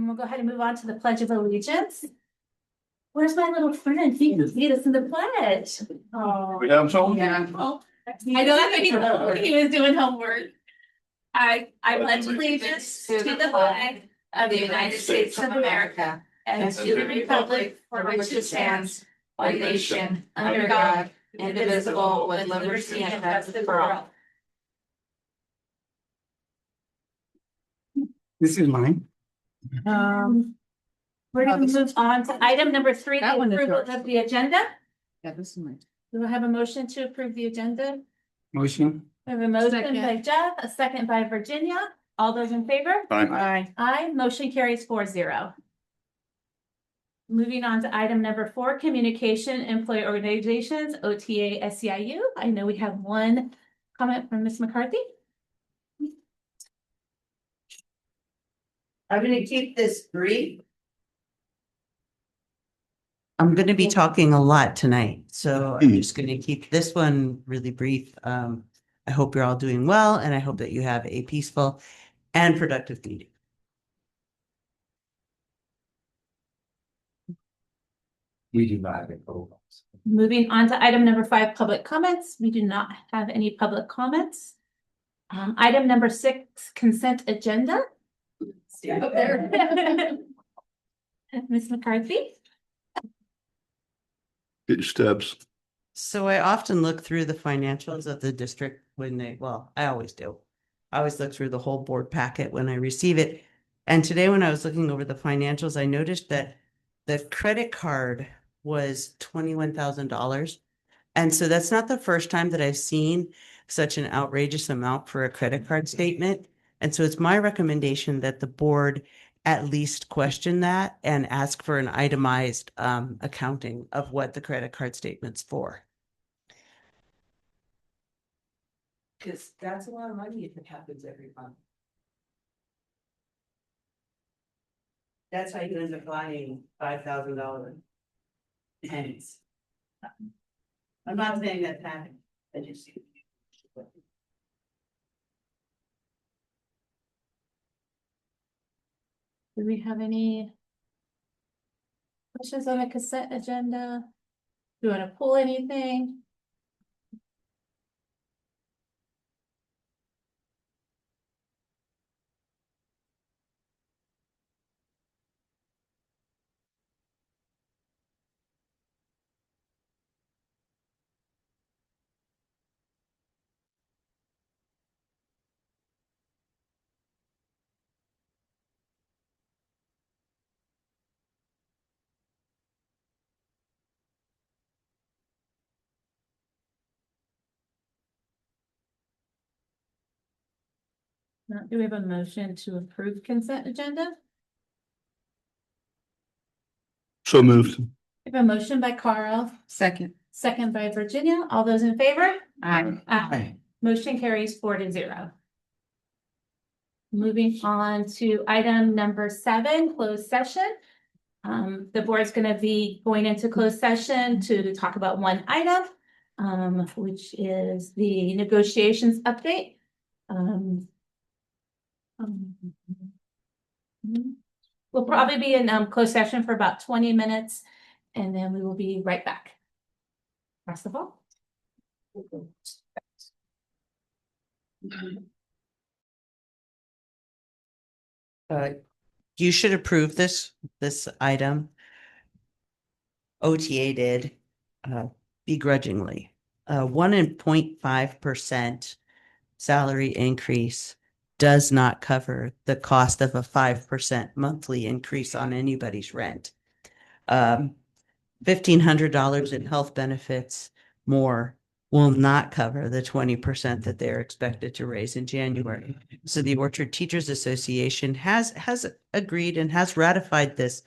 We'll go ahead and move on to the Pledge of Allegiance. Where's my little friend? He can lead us in the pledge. Oh, We have some? yeah. Oh, I know that's what he was doing homework. I pledge allegiance to the flag of the United States of America and to the republic for which it stands, one nation, under God, indivisible, with liberty and justice for all. This is mine. We're gonna move on to item number 3, That the one is approval yours. of the agenda. Yeah, this is mine. Do I have a motion to approve the agenda? Motion. I have a motion Second. by Jeff, a second by Virginia. All those in favor? Aye. Aye, motion carries 4-0. Moving on to item number 4, communication, employee organizations, OTA, SEIU. I know we have one comment from Ms. McCarthy. I'm gonna keep this brief. I'm going to be talking a lot tonight, so I'm just going to keep this one really brief. I hope you're all doing well, and I hope that you have a peaceful and productive meeting. We do not have it. Moving on to item number 5, public comments. We do not have any public comments. Item number 6, consent agenda. See up there. Ms. McCarthy. Get your steps. So I often look through the financials of the district I always do. I always look through the whole board packet when I receive it. And today when I was looking over the financials, I noticed that the credit card was $21,000. And so that's not the first time that I've seen such an outrageous amount for a credit card statement. And so it's my recommendation that the board at least question that and ask for an itemized accounting of what the credit card statement's for. Because that's a lot of money if it happens every month. That's how you end up buying $5,000 pennies. I'm not saying that's happening. I just see. Do we have any questions on the consent agenda? Do you want to pull anything? Do we have a motion to approve consent agenda? So moved. We have a motion by Carl, Second. second by Virginia. All those in favor? Aye. Aye. Motion carries 4-0. Moving on to item number 7, closed session. The board's going to be going into closed session to talk about one item, which is the negotiations update. We'll probably be in closed session for about 20 minutes, and then we will be right back. Pass the ball. You should approve this item. OTA did begrudgingly. 1.5% salary increase does not cover the cost of a 5% monthly increase on anybody's rent. $1,500 in health benefits more will not cover the 20% that they're expected to raise in January. So the Orchard Teachers Association has agreed and has ratified this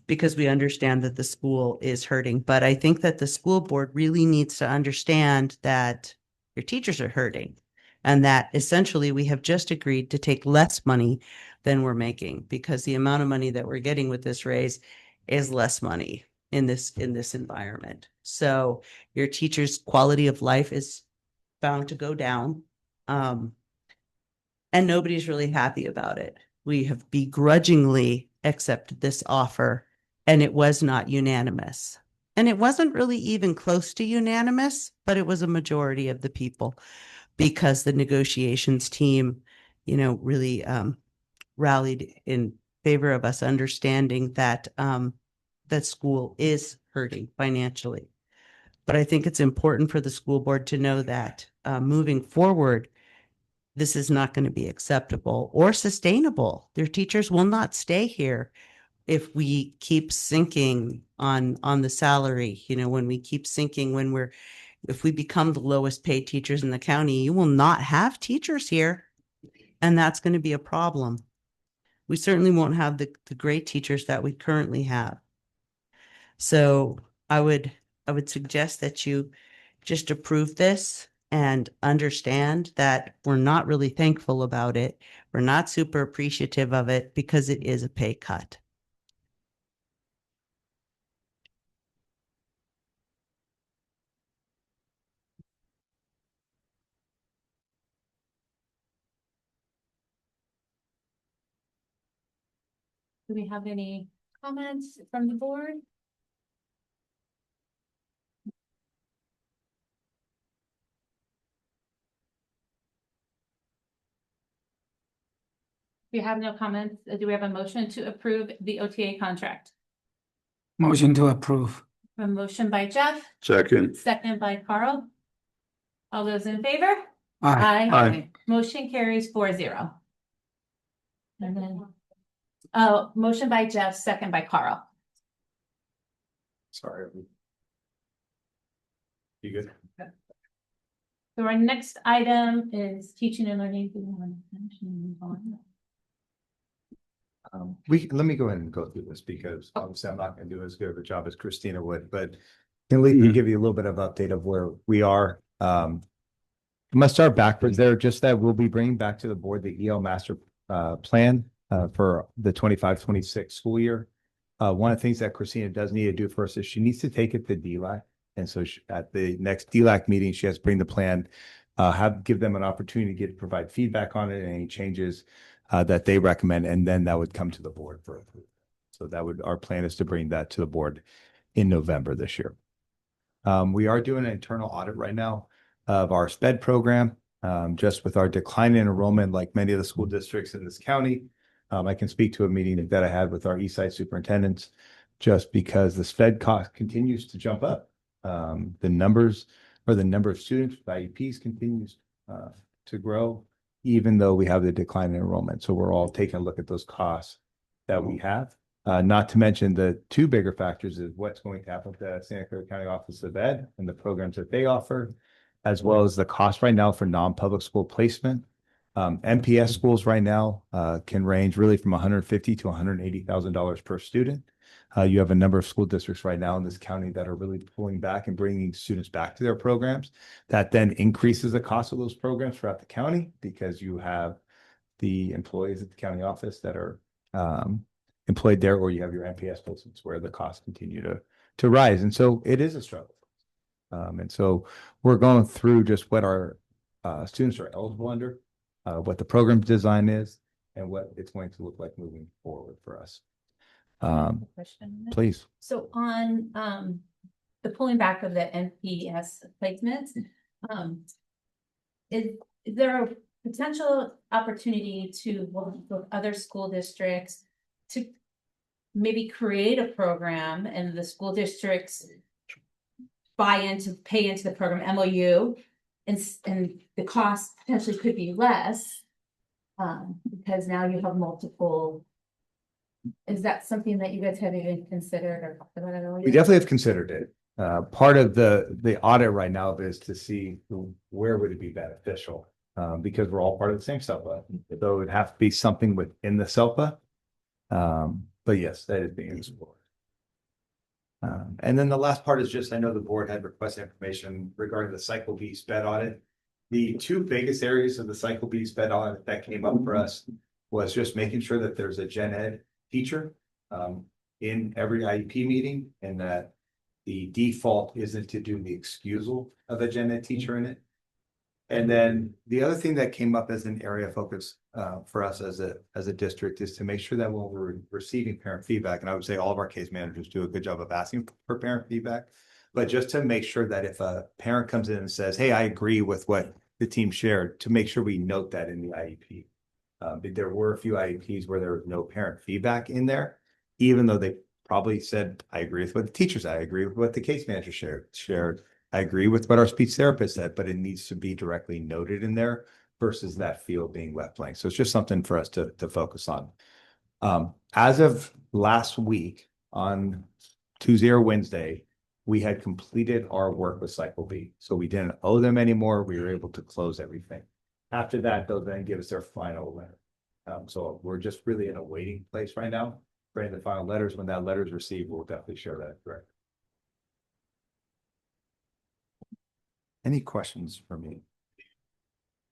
because we understand that the school is hurting. But I think that the school board really needs to understand that your teachers are hurting and that essentially we have just agreed to take less money than we're making because the amount of money that we're getting with this raise is less money in this environment. So your teacher's quality of life is bound to go down. And nobody's really happy about it. We have begrudgingly accepted this offer, and it was not unanimous. And it wasn't really even close to unanimous, but it was a majority of the people because the negotiations team, really rallied in favor of us understanding that that school is hurting financially. But I think it's important for the school board to know that moving forward, this is not going to be acceptable or sustainable. Their teachers will not stay here if we keep sinking on the salary. When we keep sinking, if we become the lowest paid teachers in the county, you will not have teachers here, and that's going to be a problem. We certainly won't have the great teachers that we currently have. So I would suggest that you just approve this and understand that we're not really thankful about it. We're not super appreciative of it because it is a pay cut. Do we have any comments from the board? We have no comments. Do we have a motion to approve the OTA contract? Motion to approve. A motion by Jeff, Second. second by Carl. All those in favor? Aye. Aye. Motion carries 4-0. And then, motion by Jeff, second by Carl. Sorry. You good? So our next item is teaching and learning. Let me go ahead and go through this because obviously I'm not gonna do as good of a job as Christina would, but can at least give you a little bit of update of where we are. I must start backwards there, just that we'll be bringing back to the board the EL master plan for the 25-26 school year. One of the things that Christina does need to do first is she needs to take it to DLAC. And so at the next DLAC meeting, she has to bring the plan, give them an opportunity to provide feedback on it and any changes that they recommend, and then that would come to the board for approval. So our plan is to bring that to the board in November this year. We are doing an internal audit right now of our SPED program, just with our decline in enrollment, like many of the school districts in this county. I can speak to a meeting that I had with our Eastside superintendents, just because the SPED cost continues to jump up. The number of students with IEPs continues to grow, even though we have the decline in enrollment. So we're all taking a look at those costs that we have. Not to mention the two bigger factors is what's going to happen with the Santa Clara County Office of Ed and the programs that they offer, as well as the cost right now for non-public school placement. MPS schools right now can range really from $150,000 to $180,000 per student. You have a number of school districts right now in this county that are really pulling back and bringing students back to their programs. That then increases the cost of those programs throughout the county because you have the employees at the county office that are employed there, or you have your MPS placements where the costs continue to rise. And so it is a struggle. And so we're going through just what our students are eligible under, what the program design is, and what it's going to look like moving forward for us. Question. Please. So on the pulling back of the NPS placements, is there a potential opportunity to work with other school districts to maybe create a program and the school districts pay into the program MOU and the cost potentially could be less because now you have multiple. Is that something that you guys have even considered or talked about at all? We definitely have considered it. Part of the audit right now is to see where would it be beneficial, because we're all part of the same SELPA. Though it would have to be something within the SELPA. But yes, that is being explored. And then the last part is just, I know the board had requested information regarding the Cycle B SPED audit. The two biggest areas of the Cycle B SPED audit that came up for us was just making sure that there's a gen ed teacher in every IEP meeting, and that the default isn't to do the excusal of a gen ed teacher in it. And then the other thing that came up as an area of focus for us as a district is to make sure that when we're receiving parent feedback, and I would say all of our case managers do a good job of asking for parent feedback, but just to make sure that if a parent comes in and says, hey, I agree with what the team shared, to make sure we note that in the IEP. There were a few IEPs where there was no parent feedback in there, even though they probably said, I agree with what the teachers, I agree with what the case manager shared. I agree with what our speech therapist said, but it needs to be directly noted in there versus that field being left blank. So it's just something for us to focus on. As of last week on Tuesday or Wednesday, we had completed our work with Cycle B. So we didn't owe them anymore. We were able to close everything. After that, they'll then give us their final letter. So we're just really in a waiting place right now. Writing the final letters. When that letter is received, we'll definitely share that. Right. Any questions for me?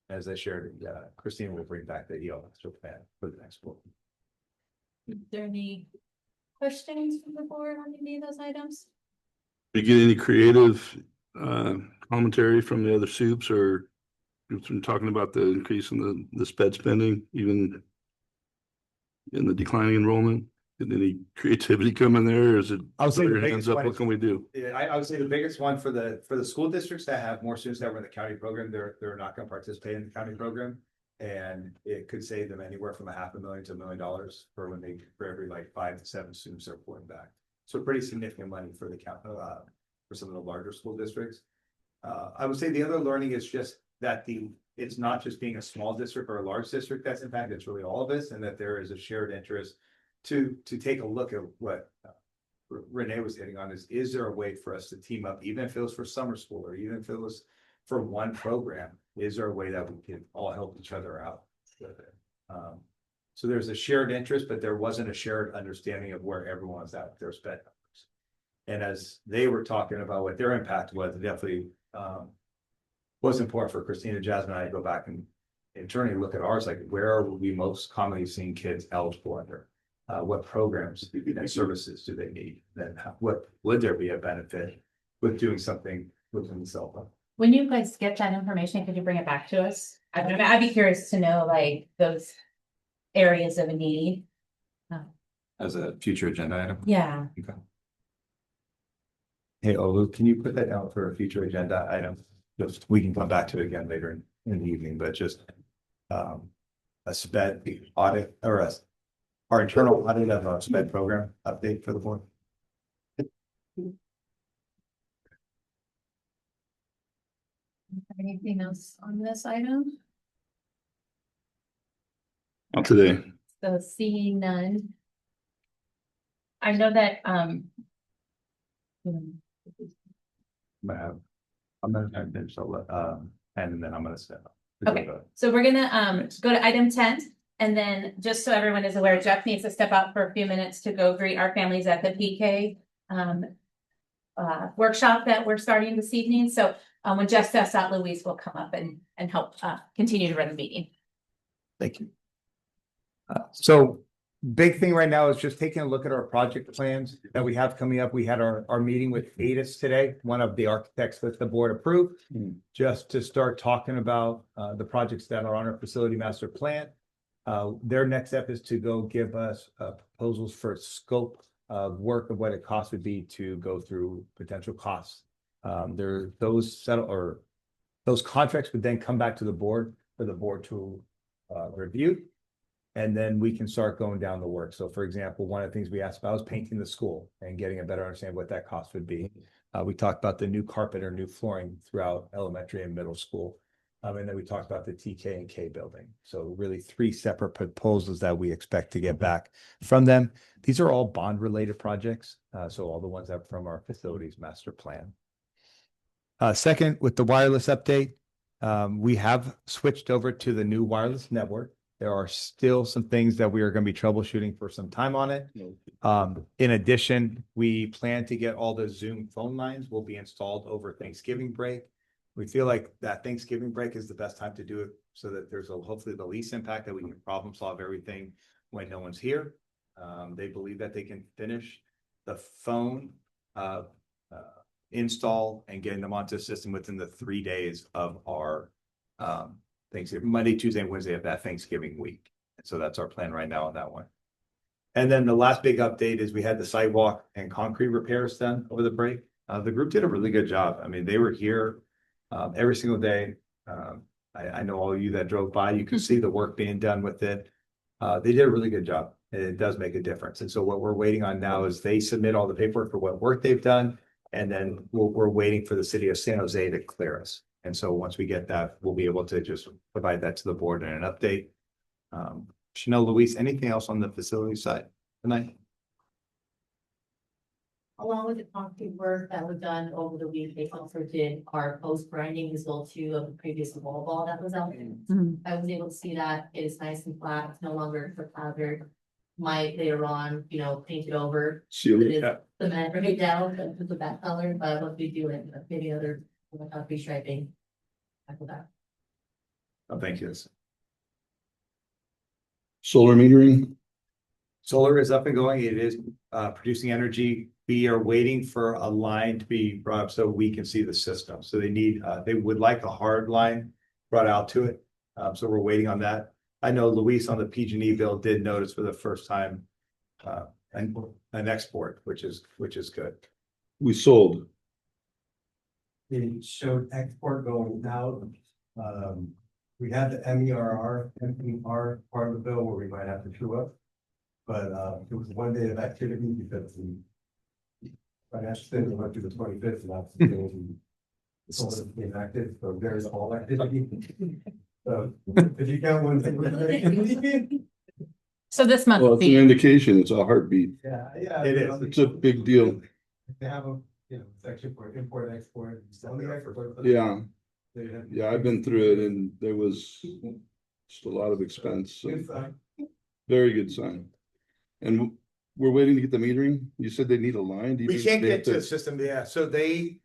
As I shared, Christine will bring back the EL master plan for the next book. Is there any questions from the board on any of those items? You get any creative commentary from the other soups, or from talking about the increase in the sped spending, even in the declining enrollment? Did any creativity come in there, or is it I would say throw the your biggest hands up, one what is- can we do? Yeah, I would say the biggest one for the school districts that have more students that were in the county program, they're not going to participate in the county program. And it could save them anywhere from $500,000 to $1 million for every like 5 to 7 students they're pulling back. So pretty significant money for the count for some of the larger school districts. I would say the other learning is just that it's not just being a small district or a large district that's impacted, it's really all of us, and that there is a shared interest to take a look at what Renee was hitting on is there a way for us to team up, even if it was for summer school or even if it was for one program, is there a way that we can all help each other out with it? So there's a shared interest, but there wasn't a shared understanding of where everyone's at with their sped numbers. And as they were talking about what their impact was, it definitely was important for Christina, Jasmine, and I to go back and internally look at ours, like where are we most commonly seeing kids eligible under? What programs and services do they need? Then what would there be a benefit with doing something within the cell phone? When you guys get that information, could you bring it back to us? I'd be curious to know like those areas of a need. As a future agenda item? Yeah. Okay. Hey, Olu, can you put that down for a future agenda item? Just, we can come back to it again later in the evening, but just a sped audit or our internal audit of a sped program update for the board. Anything else on this item? Not today. So seeing none. I know that, I'm gonna finish, and then I'm gonna step up. Okay. So we're gonna go to item 10. And then just so everyone is aware, Jeff needs to step out for a few minutes to go greet our families at the PK workshop that we're starting this evening. So when Jeff steps out, Louise will come up and help continue to run the meeting. Thank you. So big thing right now is just taking a look at our project plans that we have coming up. We had our meeting with ADIS today, one of the architects that the board approved, just to start talking about the projects that are on our facility master plan. Their next step is to go give us proposals for scope of work of what it cost would be to go through potential costs. Those contracts would then come back to the board for the board to review. And then we can start going down the work. So for example, one of the things we asked about was painting the school and getting a better understanding of what that cost would be. We talked about the new carpet or new flooring throughout elementary and middle school. And then we talked about the TK and K building. So really 3 separate proposals that we expect to get back from them. These are all bond related projects. So all the ones that are from our facilities master plan. Second, with the wireless update, we have switched over to the new wireless network. There are still some things that we are going to be troubleshooting for some time on it. In addition, we plan to get all the Zoom phone lines will be installed over Thanksgiving break. We feel like that Thanksgiving break is the best time to do it so that there's hopefully the least impact, that we can problem solve everything when no one's here. They believe that they can finish the phone install and getting them onto the system within the 3 days of our Thanksgiving, Monday, Tuesday, and Wednesday of that Thanksgiving week. So that's our plan right now on that one. And then the last big update is we had the sidewalk and concrete repairs done over the break. The group did a really good job. I mean, they were here every single day. I know all of you that drove by, you can see the work being done with it. They did a really good job. And it does make a difference. And so what we're waiting on now is they submit all the paperwork for what work they've done. And then we're waiting for the city of San Jose to clear us. And so once we get that, we'll be able to just provide that to the board in an update. Chanel, Luis, anything else on the facility side tonight? Along with the concrete work that was done over the week, they also did our post grinding as well too of the previous wall ball that was out. I was able to see that it is nice and flat, it's no longer for hazard. Might later on, paint it over, Seal it it, is yeah. cement right down and put the back color, but once we do it, maybe other restriping. After that. Oh, thank you. Solar metering, Solar is up and going. It is producing energy. We are waiting for a line to be brought up so we can see the system. So they would like a hard line brought out to it. So we're waiting on that. I know Luis on the PG&E bill did notice for the first time an export, which is good. we sold. It showed export going out. We had the MERR part of the bill where we might have to true up. But it was one day of activity because the financial statement went through the 25th and that's the day it's all being active, so there's all activity. So if you count one thing. So this Well, month, it's an indication, it's a heartbeat. Yeah. It is. It's a big deal. They have a, section for import, export. On the export. Yeah, they have- yeah, I've been through it and there was just a lot of expense, so Good sign. very good sign. And we're waiting to get the metering. You said they need a line. Do you We mean can't they have get to the system. Yeah. So they,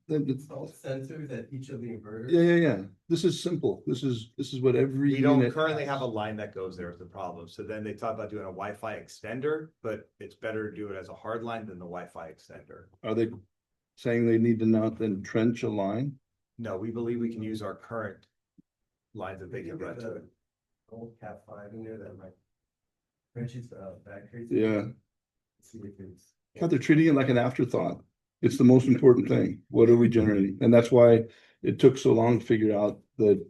Install sensors at each of the inverters. Yeah. This is simple. This is what every we don't unit currently has. have a line that goes there is the problem. So then they talk about doing a Wi-Fi extender, but it's better to do it as a hard line than the Wi-Fi extender. Are they saying they need to not then trench a line? No, we believe we can use our current lines that they can run to it. Old Cat 5 in there that might. Trenches back. Yeah. See if it's. God, they're treating it like an afterthought. It's the most important thing. What are we generating? And that's why it took so long to figure out that,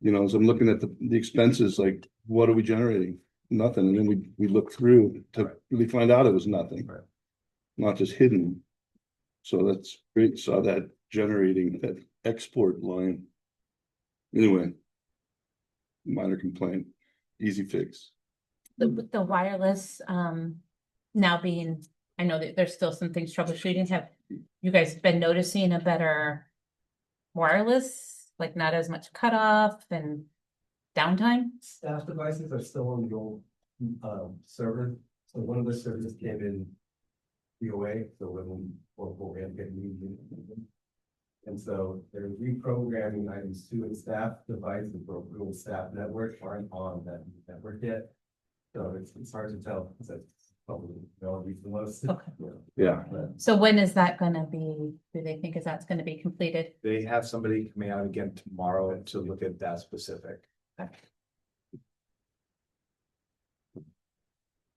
as I'm looking at the expenses, like, what are we generating? Nothing. And then we looked through to really find out it was nothing. Right. Not just hidden. So that's great. Saw that generating that export line. Anyway. Minor complaint, easy fix. with the wireless, now being, I know that there's still some things troubleshooting. Have you guys been noticing a better wireless, like not as much cutoff and downtime? Staff devices are still on the old server, so one of the servers came in DOA, so when we'll get new. And so they're reprogramming items to a staff device and for a staff network aren't on that network yet. So it's hard to tell, because that's probably the most. Okay. Yeah. So when is that gonna be, do they think that's gonna be completed? They have somebody coming out again tomorrow to look at that specific.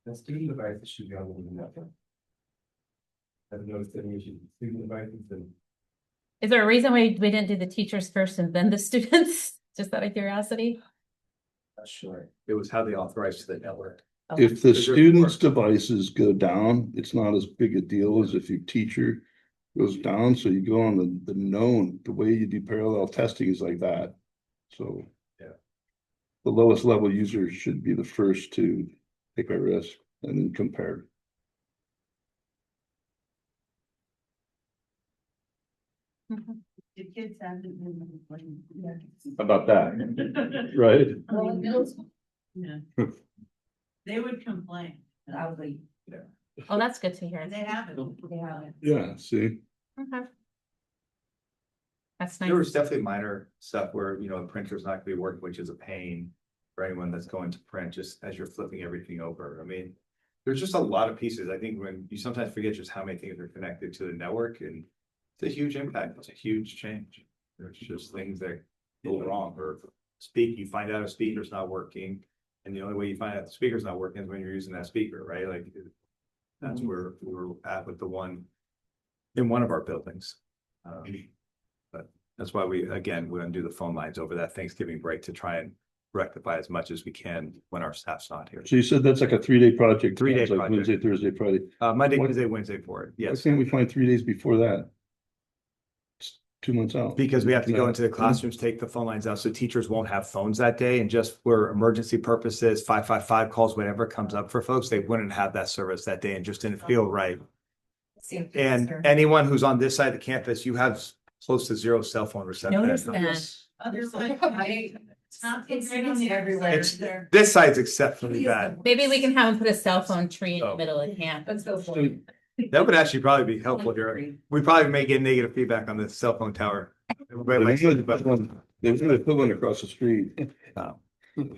The student devices should be on the network. I've noticed any issues with student devices and. Is there a reason we didn't do the teachers first and then the students? Just out of curiosity? Not sure. It was how they authorized to the network. If the Is there student's more? devices go down, it's not as big a deal as if your teacher goes down, so you go on the known, the way you do parallel testing is like that. So. Yeah. The lowest level user should be the first to take a risk and then compare. The kids haven't been complaining. About that, right? Well, in middle school. Yeah. They would complain, and I was like, Oh, that's good to hear. and they haven't. They haven't. Yeah, see, Okay. That's There was nice. definitely minor stuff where, the printer's not gonna be working, which is a pain for anyone that's going to print, just as you're flipping everything over. I mean, there's just a lot of pieces. I think when you sometimes forget just how many things are connected to the network, and it's a huge impact. It's a huge change. There's just things that go wrong or you find out a speaker's not working. And the only way you find out the speaker's not working is when you're using that speaker, right? Like that's where we were at with the one in one of our buildings. But that's why we're gonna do the phone lines over that Thanksgiving break to try and rectify as much as we can when our staff's not here. So you said that's like a 3-day project. 3-day It's like project. Wednesday, Thursday, Friday. Monday, What- Tuesday, Wednesday for it. Why Yes. can't we find 3 days before that? It's 2 months out. Because we have to go into the classrooms, take the phone lines out, so teachers won't have phones that day, and just for emergency purposes, 555 calls, whatever comes up for folks, they wouldn't have that service that day and just didn't feel right. And anyone who's on this side of the campus, you have close to 0 cell phone reception. Notice that. Other side, it's everywhere. It's, this side's exceptionally bad. Maybe we can have them put a cell phone tree in the Oh. middle of camp. Let's go for it. That would actually probably be helpful here. We probably may get negative feedback on the cell phone tower. Everybody likes it, but There's only put one across the street. Oh.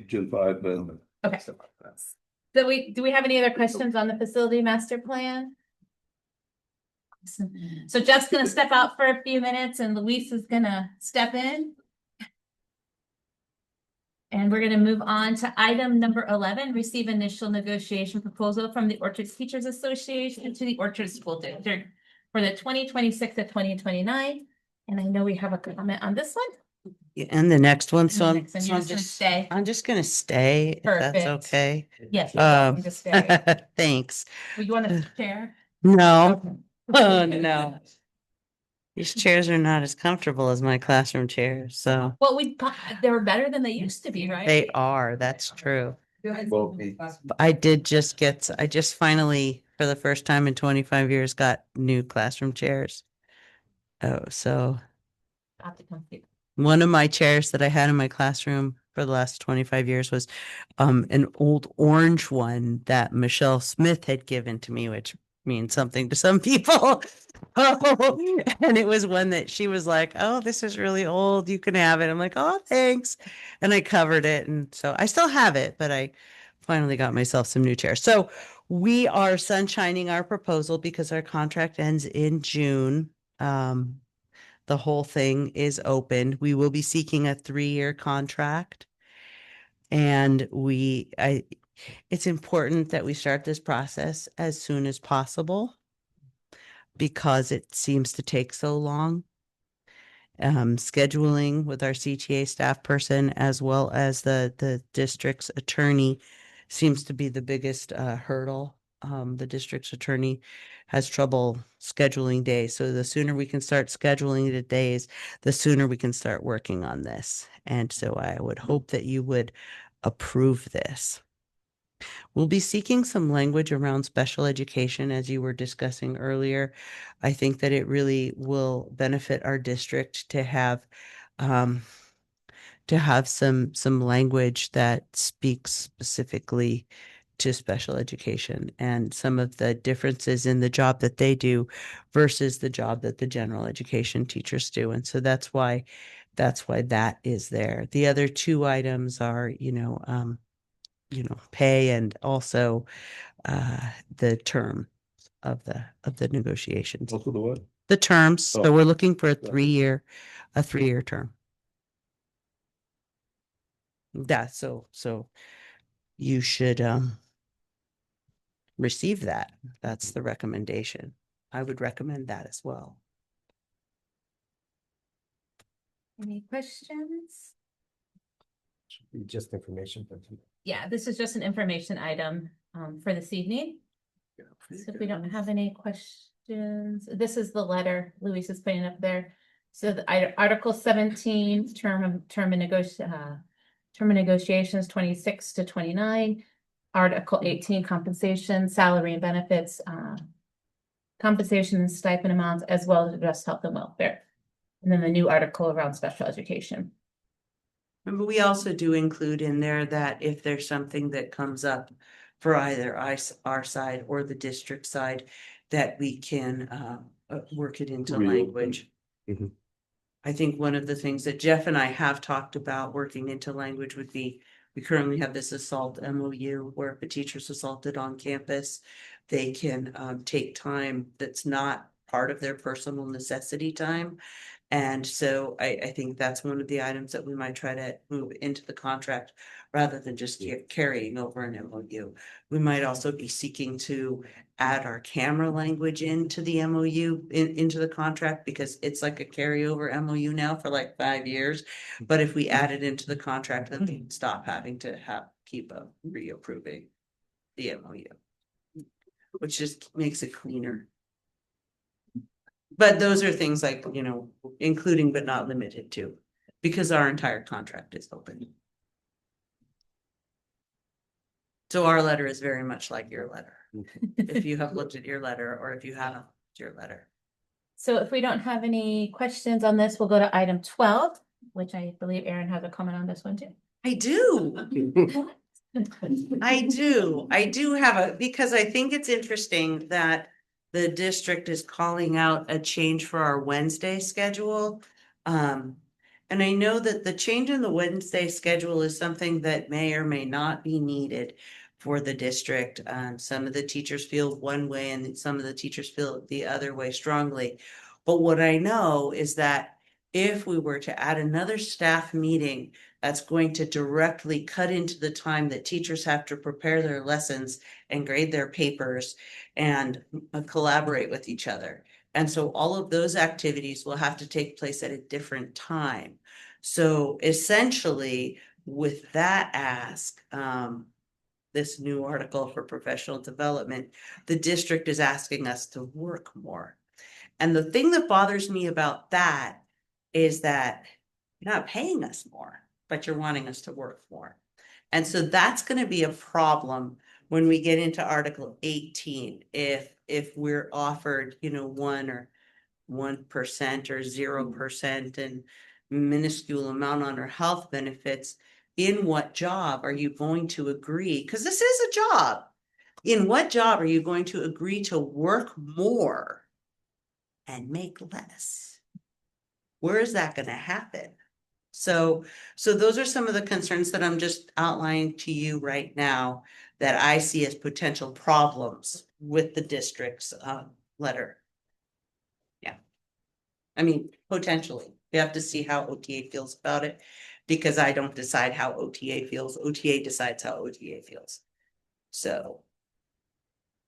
Gen 5, but Okay. So do we have any other questions on the facility master plan? So Jeff's gonna step out for a few minutes and Luis is gonna step in. And we're gonna move on to item number 11, receive initial negotiation proposal from the Orchard Teachers Association to the Orchard School District for the 2026 to 2029. And I know we have a comment on this one. And the next one, so And the I'm, next one, so you're I'm just gonna just, stay. I'm just gonna stay, if that's Perfect. okay. Yes. Um, Just stay. Thanks. You want to share? No, oh, no. These chairs are not as comfortable as my classroom chairs, so Well, they were better than they used to be, right? they are, that's true. Well, But I just finally, for the first time in 25 years, got new classroom chairs. Oh, so Have to come see. one of my chairs that I had in my classroom for the last 25 years was an old orange one that Michelle Smith had given to me, which means something to some people. And it was one that she was like, "Oh, this is really old. You can have it." I'm like, "Oh, thanks." And I covered it. And so I still have it, but I finally got myself some new chairs. So we are sunshining our proposal because our contract ends in June. The whole thing is open. We will be seeking a 3-year contract. And it's important that we start this process as soon as possible because it seems to take so long. Scheduling with our CTA staff person as well as the district's attorney seems to be the biggest hurdle. The district's attorney has trouble scheduling days. So the sooner we can start scheduling the days, the sooner we can start working on this. And so I would hope that you would approve this. We'll be seeking some language around special education, as you were discussing earlier. I think that it really will benefit our district to have some language that speaks specifically to special education and some of the differences in the job that they do versus the job that the general education teachers do. And so that's why that is there. The other 2 items are, pay and also the term of the negotiations. also the what? The terms. So Oh. we're looking for a 3-year term. So you should receive that. That's the recommendation. I would recommend that as well. Any questions? Just information. Yeah, this is just an information item for this evening. So if we don't have any questions, this is the letter Luis is putting up there. So the Article 17, term of negotiations 26 to 29. Article 18, compensation, salary and benefits, compensation and stipend amounts, as well as address health and welfare. And then the new article around special education. And we also do include in there that if there's something that comes up for either our side or the district side, that we can work it into Reopen. language. Mhm. I think one of the things that Jeff and I have talked about working into language would be, we currently have this assault MOU where if a teacher's assaulted on campus, they can take time that's not part of their personal necessity time And so I think that's one of the items that we might try to move into the contract rather than just carrying over an MOU. We might also be seeking to add our camera language into the MOU, into the contract, because it's like a carryover MOU now for like 5 years. But if we add it into the contract, then we can stop having to keep reapproving the MOU, which just makes it cleaner. But those are things like, you know, including but not limited to, because our entire contract is open. So our letter is very much like your letter. If you have looked at your letter or if you haven't looked at your letter. So if we don't have any questions on this, we'll go to item 12, which I believe Aaron has a comment on this one too. I do. I do have because I think it's interesting that the district is calling out a change for our Wednesday schedule. And I know that the change in the Wednesday schedule is something that may or may not be needed for the district. Some of the teachers feel one way and some of the teachers feel the other way strongly. But what I know is that if we were to add another staff meeting, that's going to directly cut into the time that teachers have to prepare their lessons and grade their papers and collaborate with each other. And so all of those activities will have to take place at a different time. So essentially, with that ask, this new article for professional development, the district is asking us to work more. And the thing that bothers me about that is that you're not paying us more, but you're wanting us to work more. And so that's going to be a problem when we get into Article 18. If we're offered, you know, 1% or 0% and minuscule amount on our health benefits, in what job are you going to agree? Because this is a job. In what job are you going to agree to work more and make less? Where is that going to happen? So those are some of the concerns that I'm just outlining to you right now that I see as potential problems with the district's letter. Yeah. I mean, potentially. We have to see how OTA feels about it, because I don't decide how OTA feels. OTA decides how OTA feels. So,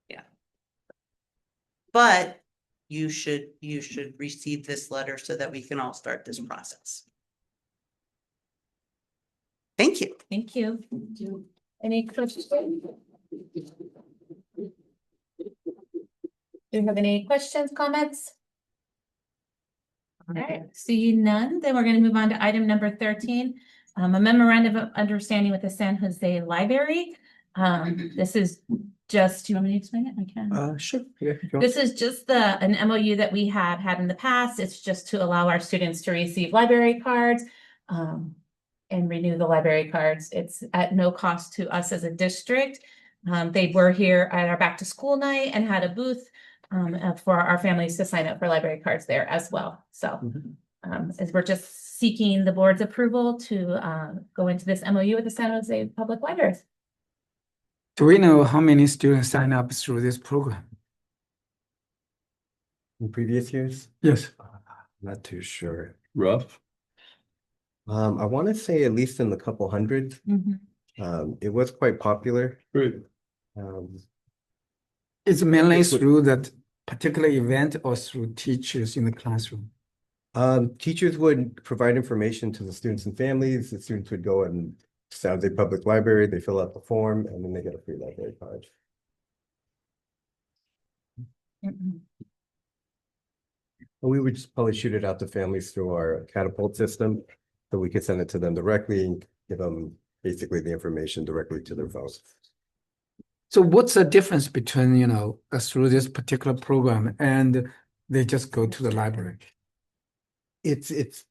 yeah. But you should receive this letter so that we can all start this process. Thank you. Thank you. Any questions? Do you have any questions, comments? All right, see none, then we're going to move on to item number 13, a memorandum of understanding with the San Jose Library. This is just, do you want me to explain it? I can. Sure. Yeah, This is just an MOU that we have had in the past. It's just to allow our students to receive library cards and renew the library cards. It's at no cost to us as a district. They were here at our back to school night and had a booth for our families to sign up for library cards there as well. So as we're just seeking the board's approval to go into this MOU with the San Jose Public Libraries. Do we know how many students sign up through this program? In previous years? Yes. Not too sure. Rough. I want to say at least in the couple hundred. It was quite popular. Great. It's mainly through that particular event or through teachers in the classroom? Teachers would provide information to the students and families. The students would go and San Jose Public Library, they fill out the form, and then they get a free library card. We would just probably shoot it out to families through our catapult system, so we could send it to them directly and give them basically the information directly to their phones. So what's the difference between, you know, through this particular program and they just go to the library? It's the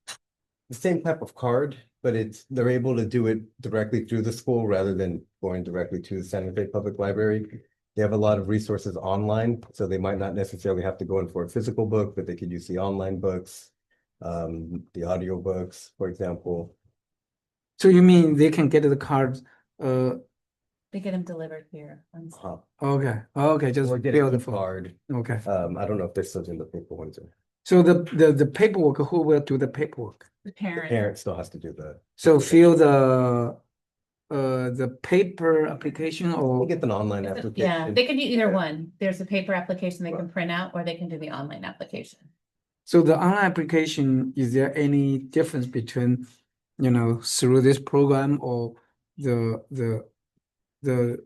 same type of card, but they're able to do it directly through the school rather than going directly to the San Jose Public Library. They have a lot of resources online, so they might not necessarily have to go in for a physical book, but they could use the online books, the audio books, for example. So you mean they can get the cards? They get them delivered here. Okay, just Or get fill a the form. card. Okay. I don't know if they're still doing the paper ones. So the paperwork, who will do the paperwork? The The parent. parent still has to do So fill the paper application we'll or, get an online Yeah, application. they can do either one. There's a paper application they can print out, or they can do the online application. so the online application, is there any difference between, through this program or the The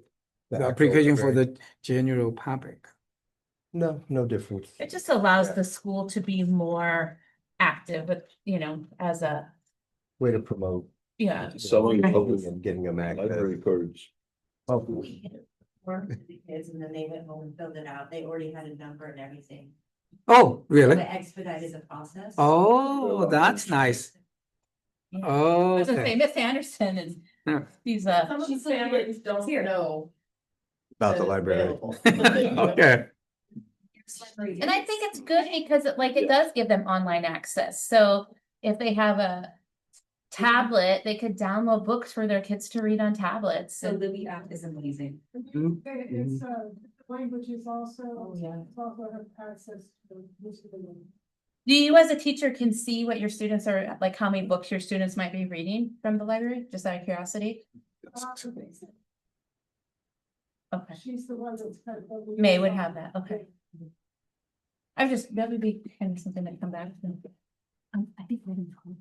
actual application for library. the general public? No difference. It just allows Yeah. the school to be more active with, as a, Way to promote. yeah. Selling Right. public And getting them access. library cards. Oh, Work with the kids and then they went home and filled it out. They already had a number and everything. Oh, So really? it expedited the process. Oh, that's nice. Yeah. Oh, I was gonna say, okay. Miss Anderson is, Yeah. she's Some of the families don't know. About the that it's library. available. Okay. and I think it's good because it does give them online access. So if they have a tablet, they could download books for their kids to read on tablets. So And Libby app is amazing. Mhm. It's, language is also, Oh, yeah. it's also have access to most of the. do you as a teacher can see what your students are, like how many books your students might be reading from the library, just out of curiosity? Okay, She's the one that's kind of. May would have that, okay. That would be kind of something that come back to. I think we're gonna call it.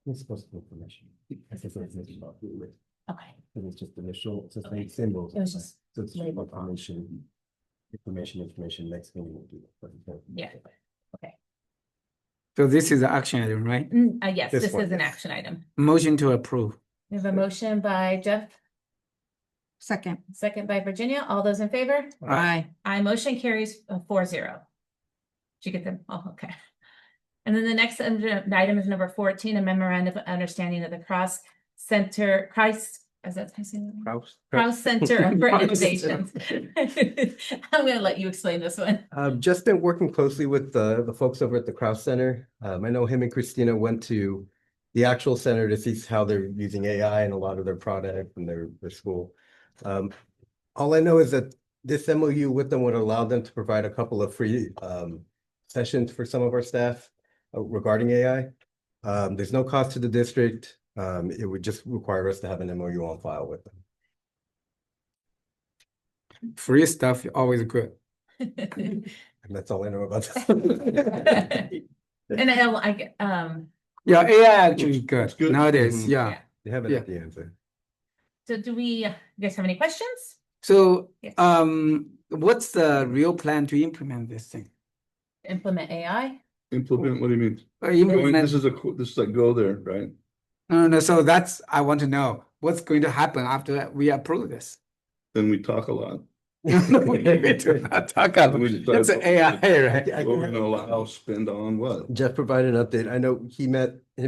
It's supposed to be information. I think it's information about who it is. Okay, Because it's just initial, it's just Okay. like symbols. It was just So it's just labeled. information, next thing we'll do. yeah. So this is the action item, right? Yes, This this one, is an yes. action item. Motion to approve. We have a motion by Jeff, Second. second by Virginia. All those in favor? Aye. Aye, motion carries 4-0. Did you get them? Oh, okay. And then the next item is number 14, a memorandum of understanding of the Cross Center, is that how you say that? Cross Center for Innovations. I'm gonna let you explain this one. I've just been working closely with the folks over at the Kraus Center. I know him and Christina went to the actual center to see how they're using AI in a lot of their product and their school. All I know is that this MOU with them would allow them to provide a couple of free sessions for some of our staff regarding AI. There's no cost to the district. It would just require us to have an MOU on file with them. Free stuff, always good. And that's all I know about this. And I like, Yeah, AI actually is good good. nowadays, Mhm. yeah. They haven't Yeah. had the answer. so do you guys have any questions? So, Yes. what's the real plan to implement this thing? Implement AI? Implement, what do you mean? Going, Implement, this is like go there, right? no, so I want to know, what's going to happen after we approve this? Then we talk a lot. We do not talk about, We decide it's an AI, right? I What we're can- gonna allow spend on what? Jeff provided an update. I know him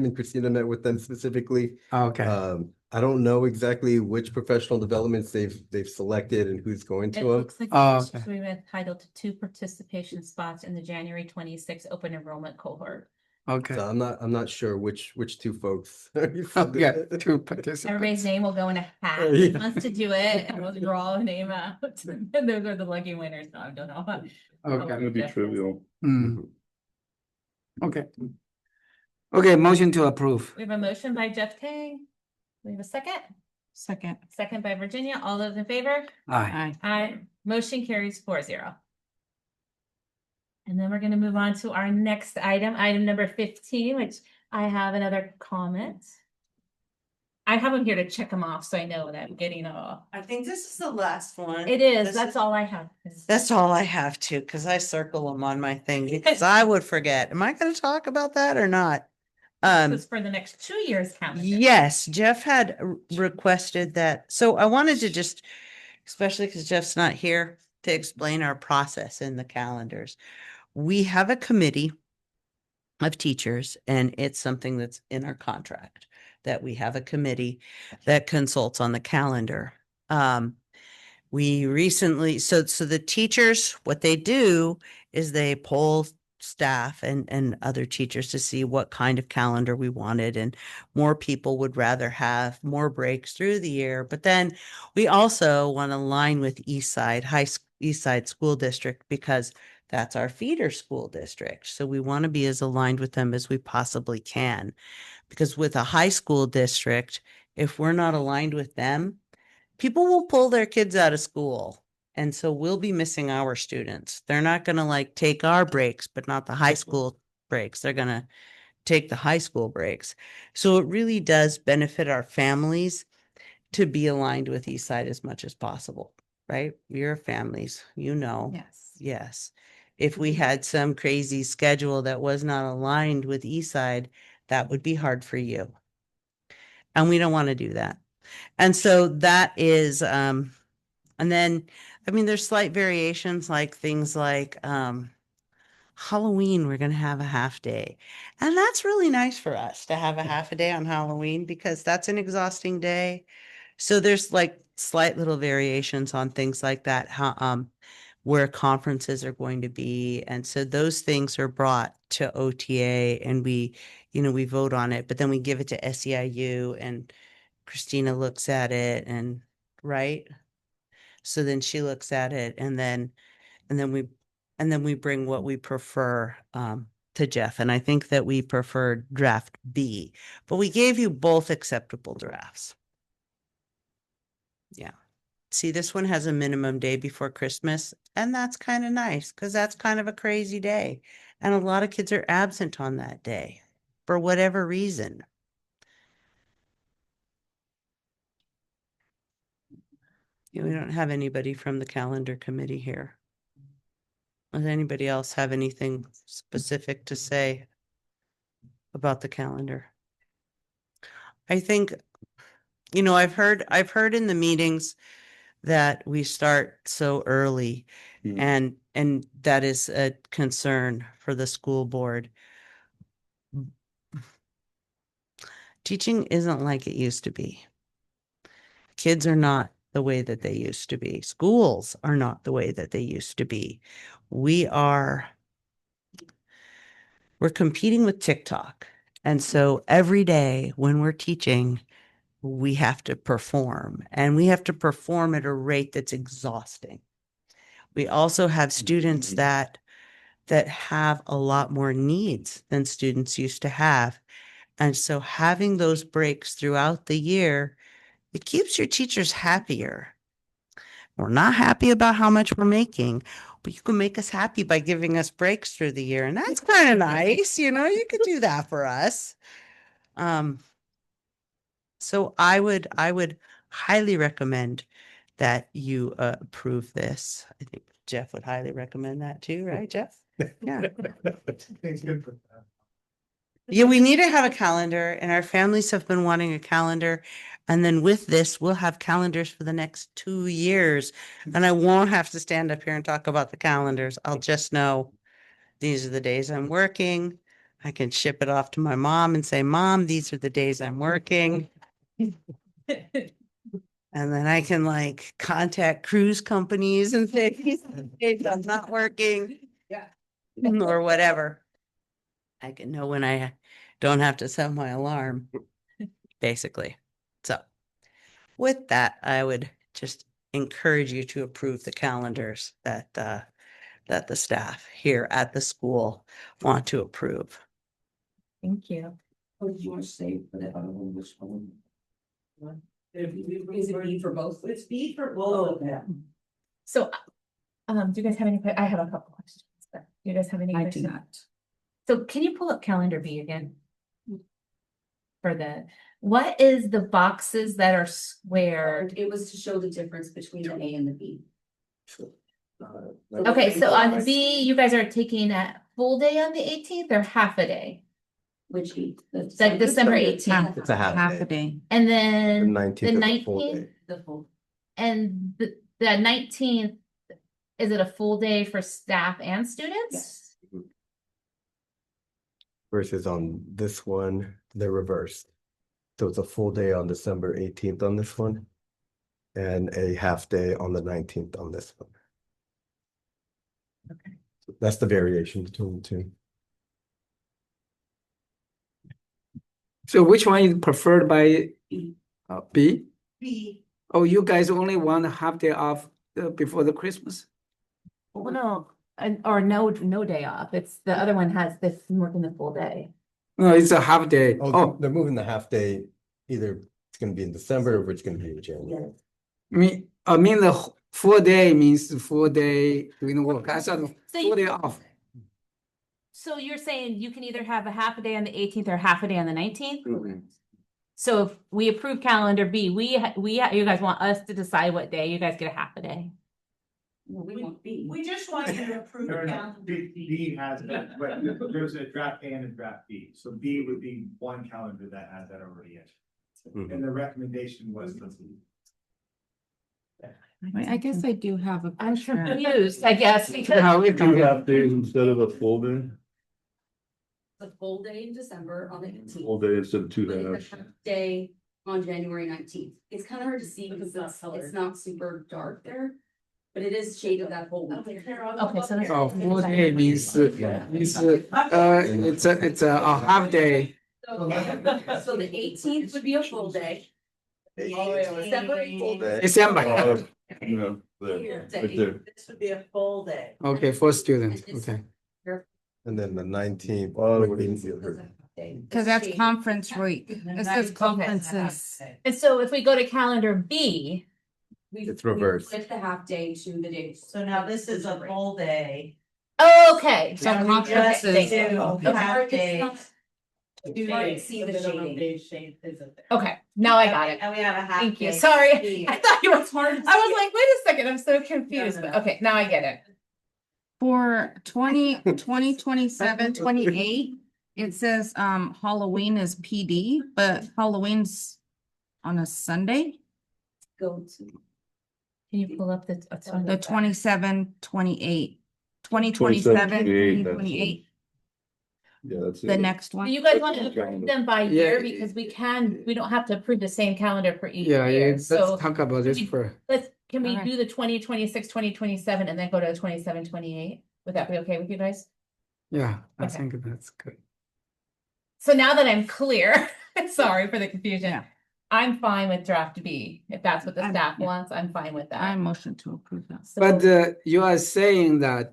and Christina met with them specifically. Okay, I don't know exactly which professional developments they've selected and who's going It to them. looks like Oh, it's just- we've been entitled to 2 participation spots in the January 26 open enrollment cohort. okay. So I'm not sure which two folks. Yeah, to participate. Everybody's name will go in a hat. Yeah. Who wants to do it, and we'll draw a name out. And those are the lucky winners. No, I don't know. Okay. It's gonna be trivial. Mm. Okay. Okay, motion to approve. We have a motion by Jeff Tang. We have a second. Second. Second by Virginia. All those in favor? Aye. Aye. Aye. Motion carries 4-0. And then we're gonna move on to our next item number 15, which I have another comment. I have them here to check them off, so I know that I'm getting all. I think this is the last one. It is, This that's all I have. That's all I have to, because I circle them on my thing, because I would forget. Am I gonna talk about that or not? This is for the next 2 years calendar. Yes, Jeff had requested that. So I wanted to just, especially because Jeff's not here, to explain our process in the calendars. We have a committee of teachers, and it's something that's in our contract, that we have a committee that consults on the calendar. We recently, so the teachers, what they do is they poll staff and other teachers to see what kind of calendar we wanted, and more people would rather have more breaks through the year. But then we also want to align with East Side School District, because That's our feeder school district. So we want to be as aligned with them as we possibly can. Because with a high school district, if we're not aligned with them, people will pull their kids out of school. And so we'll be missing our students. They're not going to like take our breaks, but not the high school breaks. They're going to take the high school breaks. So it really does benefit our families to be aligned with Eastside as much as possible, right? Your families, you know. Yes. Yes. If we had some crazy schedule that was not aligned with Eastside, that would be hard for you. And we don't want to do that. And so that is, and then, I mean, there's slight variations like things like Halloween, we're going to have a half day. And that's really nice for us to have a half a day on Halloween because that's an exhausting day. So there's like slight little variations on things like that, how, where conferences are going to be. And so those things are brought to OTA and we vote on it, but then we give it to SEIU and Christina looks at it and right. So then she looks at it and then we bring what we prefer to Jeff. And I think that we preferred draft B, but we gave you both acceptable drafts. Yeah. See, this one has a minimum day before Christmas, and that's kind of nice because that's kind of a crazy day. And a lot of kids are absent on that day for whatever reason. We don't have anybody from the calendar committee here. Does anybody else have anything specific to say about the calendar? I think, I've heard in the meetings that we start so early and that is a concern for the school board. Teaching isn't like it used to be. Kids are not the way that they used to be. Schools are not the way that they used to be. We're competing with TikTok. And so every day when we're teaching, we have to perform and we have to perform at a rate that's exhausting. We also have students that have a lot more needs than students used to have. And so having those breaks throughout the year, it keeps your teachers happier. We're not happy about how much we're making, but you can make us happy by giving us breaks through the year. And that's kind of nice. You could do that for us. So I would highly recommend that you approve this. I think Jeff would highly recommend that too, right, Jeff? Yeah. Yeah, we need to have a calendar and our families have been wanting a calendar. And then with this, we'll have calendars for the next 2 years. And I won't have to stand up here and talk about the calendars. I'll just know these are the days I'm working. I can ship it off to my mom and say, Mom, these are the days I'm working. And then I can like contact cruise companies and say, these are the days I'm not working. Yeah. Or whatever. I can know when I don't have to set my alarm, basically. So with that, I would just encourage you to approve the calendars that the staff here at the school want to approve. Thank you. What did you want to say for the other one, which one? Is it B for both? It's B for both. Yeah. So, do you guys have any, I have a couple questions, but do you guys have any I do questions? not. So can you pull up calendar B again? What is the boxes that are squared? It was to show the difference between the A and the B. Okay, so on B, you guys are taking a full day on the 18th or half a day? Which B? Like December 18th. It's a half day. day. And The then 19th the is a full 19th, day. The full. and the 19th, is it a full day for staff and students? Yes. Versus on this one, they're reversed. So it's a full day on December 18th on this one. And a half day on the 19th on this one. Okay. That's the variation between the two. So which one is preferred by B? B. Oh, you guys only want a half day off before the Christmas? Well, no, or no day off. It's the other one has this working the full day. No, it's a half day. Oh, Oh, they're moving the half day, either it's gonna be in December or it's gonna be in January. I mean the full day means the full day doing work. I thought So full day you- off. So you're saying you can either have a half a day on the 18th or half a day on the 19th? So if we approve calendar B, you guys want us to decide what day, you guys get a half a day. No, we won't be. We just want you to approve the calendar. B has that, but there's a draft A and a draft B, so B would be one calendar that has that already in. And the recommendation was. I guess I do have a I'm question. confused, I guess, because. Now we Two can half days instead of a full day, The full day in December on the 18th. full day instead of two But halves. it's a half day on January 19th. It's kind of hard to see because it's not super dark there. But it is shaded that whole week. Okay, so that's. Oh, full day means it's a half day. So the 18th would be a full day. December Full day. December. No, there, Here, right there. This would be a full day. Okay, for students. Okay. And then the 19th. would be- Cause that's conference week. It says conferences. And so if we go to calendar B, It's reversed. With the half day to the day. So now this is a full day. okay. So And we just conferences. do Okay. half day. You can't see the shading. Okay, now I got it. And we have a half. Thank you. day. Sorry. B. I thought you were smart. I was like, wait a second, I'm so confused, but okay, now I get it. For 2027, 28, it says Halloween is PD, but Halloween's on a Sunday. Go to. Can you pull up The 27, 28, 2027, 28, that's- 2028, Yeah, that's it. the next Do one. you guys want to approve them by year? Yeah. Because we don't have to approve the same calendar for each Yeah, year. let's So talk about this we- for. can we Alright. do the 2026, 2027 and then go to 27, 28? Would that be okay with you guys? Yeah, I Okay. think that's good. So now that I'm clear, sorry for the confusion. Yeah. I'm fine with draft B. If that's what the I'm- staff yeah. wants, I'm fine with I that. motion to approve that. So- But you are saying that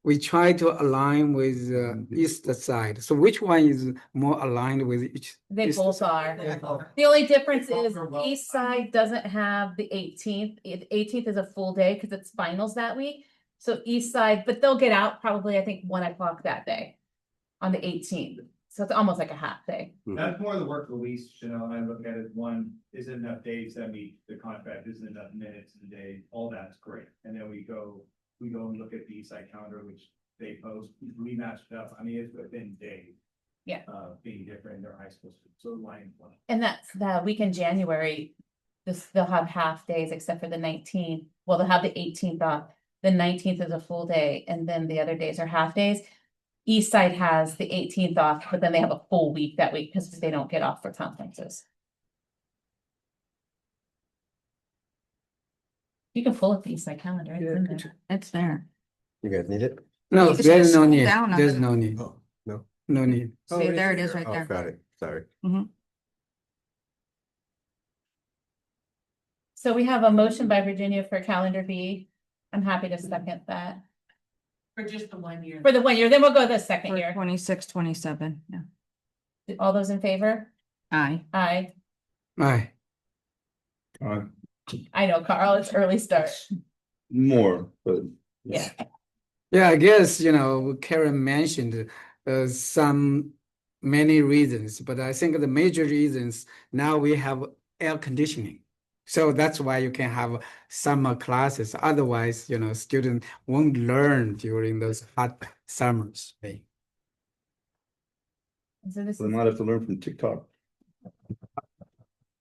we try to align with east side. So which one is more aligned with each? They east both side? are. The only difference is east side doesn't have the 18th. The 18th is a full day because it's finals that week. So east side, but they'll get out probably, I think, 1 o'clock that day on the 18th. So it's almost like a half day. That's more the work release, Chanel, and I look at it, one, isn't enough days that meet the contract, isn't enough minutes in the day, all that's great. And then we go and look at the East Side calendar, which they post, we matched it up, I mean, it's within days. Yeah. Being different in their high school, so line one. And that's the week in January, they'll have half days except for the 19th. Well, they'll have the 18th off. The 19th is a full day and then the other days are half days. East Side has the 18th off, but then they have a full week that week because they don't get off for conferences. You can pull up the East Side calendar. It's in there. It's there. You guys need it? No, You just there's no scroll need. down a There's bit. no need. Oh, no. No need. See, there it is right Oh, there. got it. Sorry. So we have a motion by Virginia for calendar B. I'm happy to second that. For just the 1 year. For the 1 year, then we'll go the second For year. 26, 27, yeah. All those in favor? Aye. Aye. Aye. I know, Carl, it's early start. More, but. Yeah. Yeah, I guess, Karen mentioned many reasons, but I think the major reasons now we have air conditioning. So that's why you can have summer classes. Otherwise, students won't learn during those hot summers. Right? So this They is, might have to learn from TikTok.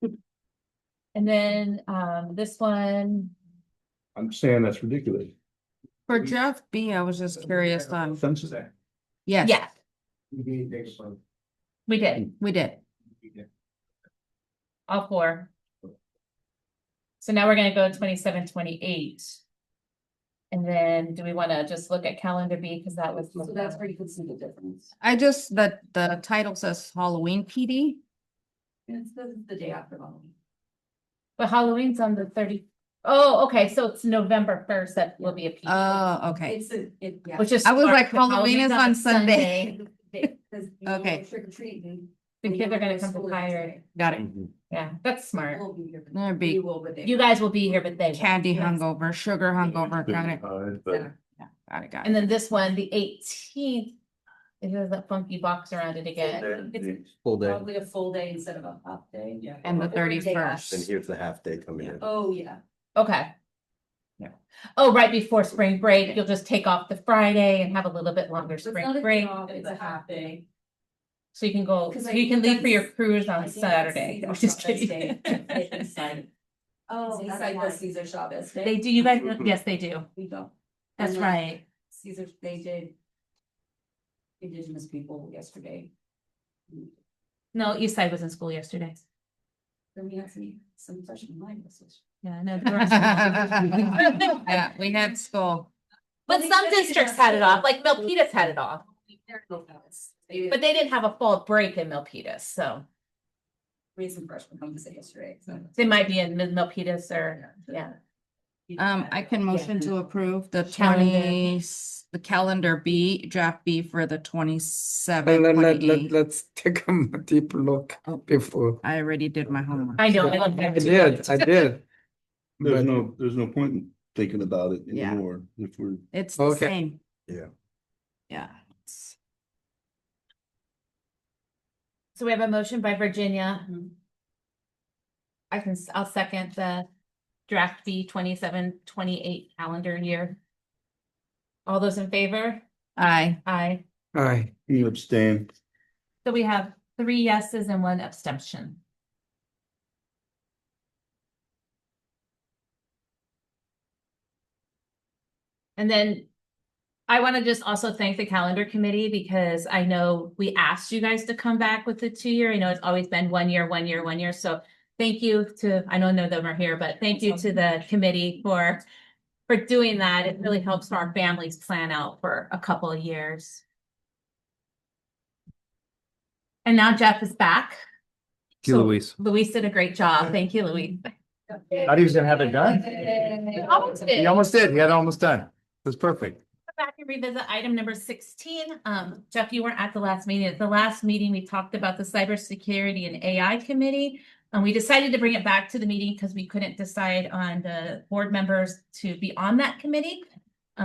and then this one, I'm saying that's ridiculous. For Jeff B, I was just curious on, Offensive. yes. yeah, We take a photo. we did, We did. all four. So now we're gonna go 27, 28. And then do we wanna just look at calendar B, because that was. So that's where you can see the difference. I just, the title says Halloween PD. It's the day after Halloween. But Halloween's on the Oh, okay, so it's November first that will be a PTO, Oh, okay. It's yeah. which is. I was smart, like, because Halloween is Halloween's on a Sunday. Because you go Okay. trick or treating. The kids are gonna come to Pirate. Got it. Yeah, that's smart. We'll be here. There'll be We will, but they- You guys will be here, but they. won't. Candy Yes. hungover, sugar hungover, got it. But Yeah, got it, got And it. then this one, the 18th, it has that funky box around it again. It's Full day. probably a full day instead of a half day. Yeah. And the Or a day off. 31st. And here's the half day coming in. Oh, yeah. Okay. Yeah. Oh, right before spring break, you'll just take off the Friday and have a little bit longer It's not spring a day break. off, it's a half day. So you can go, 'Cause so I you can think leave for your that's- cruise I on think that's Saturday. Caesar I'm just Chavez kidding. Day. Inside. Oh, Inside the Caesar Chavez Day. They do, you guys, yes, they do. We don't. That's And then right. Caesar, they did. Indigenous people yesterday. No, East Side was in school yesterday. Then we had some freshman line message. Yeah, no. the rest of them- Yeah, we had school. But some districts had it off, like Milpitas had it off, but they didn't have a fall break in Milpitas, so We had some freshmen come visit yesterday, so. they might be in Milpitas or, yeah. I can motion to approve the Calendar. the calendar B, draft B for the 27th, Let's take a deep look before. I already did my homework. I know. I did. there's But- no point in thinking about it Yeah. anymore if we're. It's the Okay. same. Yeah. Yeah. So we have a motion by Virginia. I'll second the draft B 27-28 calendar year. All those in favor? Aye. Aye. Aye. You abstain. So we have 3 yeses and 1 abstention. And then I want to just also thank the calendar committee because I know we asked you guys to come back with the 2-year. I know it's always been 1 year, 1 year, 1 year. So thank you to, I know none of them are here, but thank you to the committee for doing that. It really helps our families plan out for a couple of years. And now Jeff is back. Thank you, So Luis. Luis did a great job. Thank you, Luis. Thought he was gonna have it done. Almost did. He almost did. He had it almost done. It was perfect. Come back and revisit item number 16. Jeff, you weren't at the last meeting. At the last meeting, we talked about the cybersecurity and AI committee. And we decided to bring it back to the meeting because we couldn't decide on the board members to be on that committee.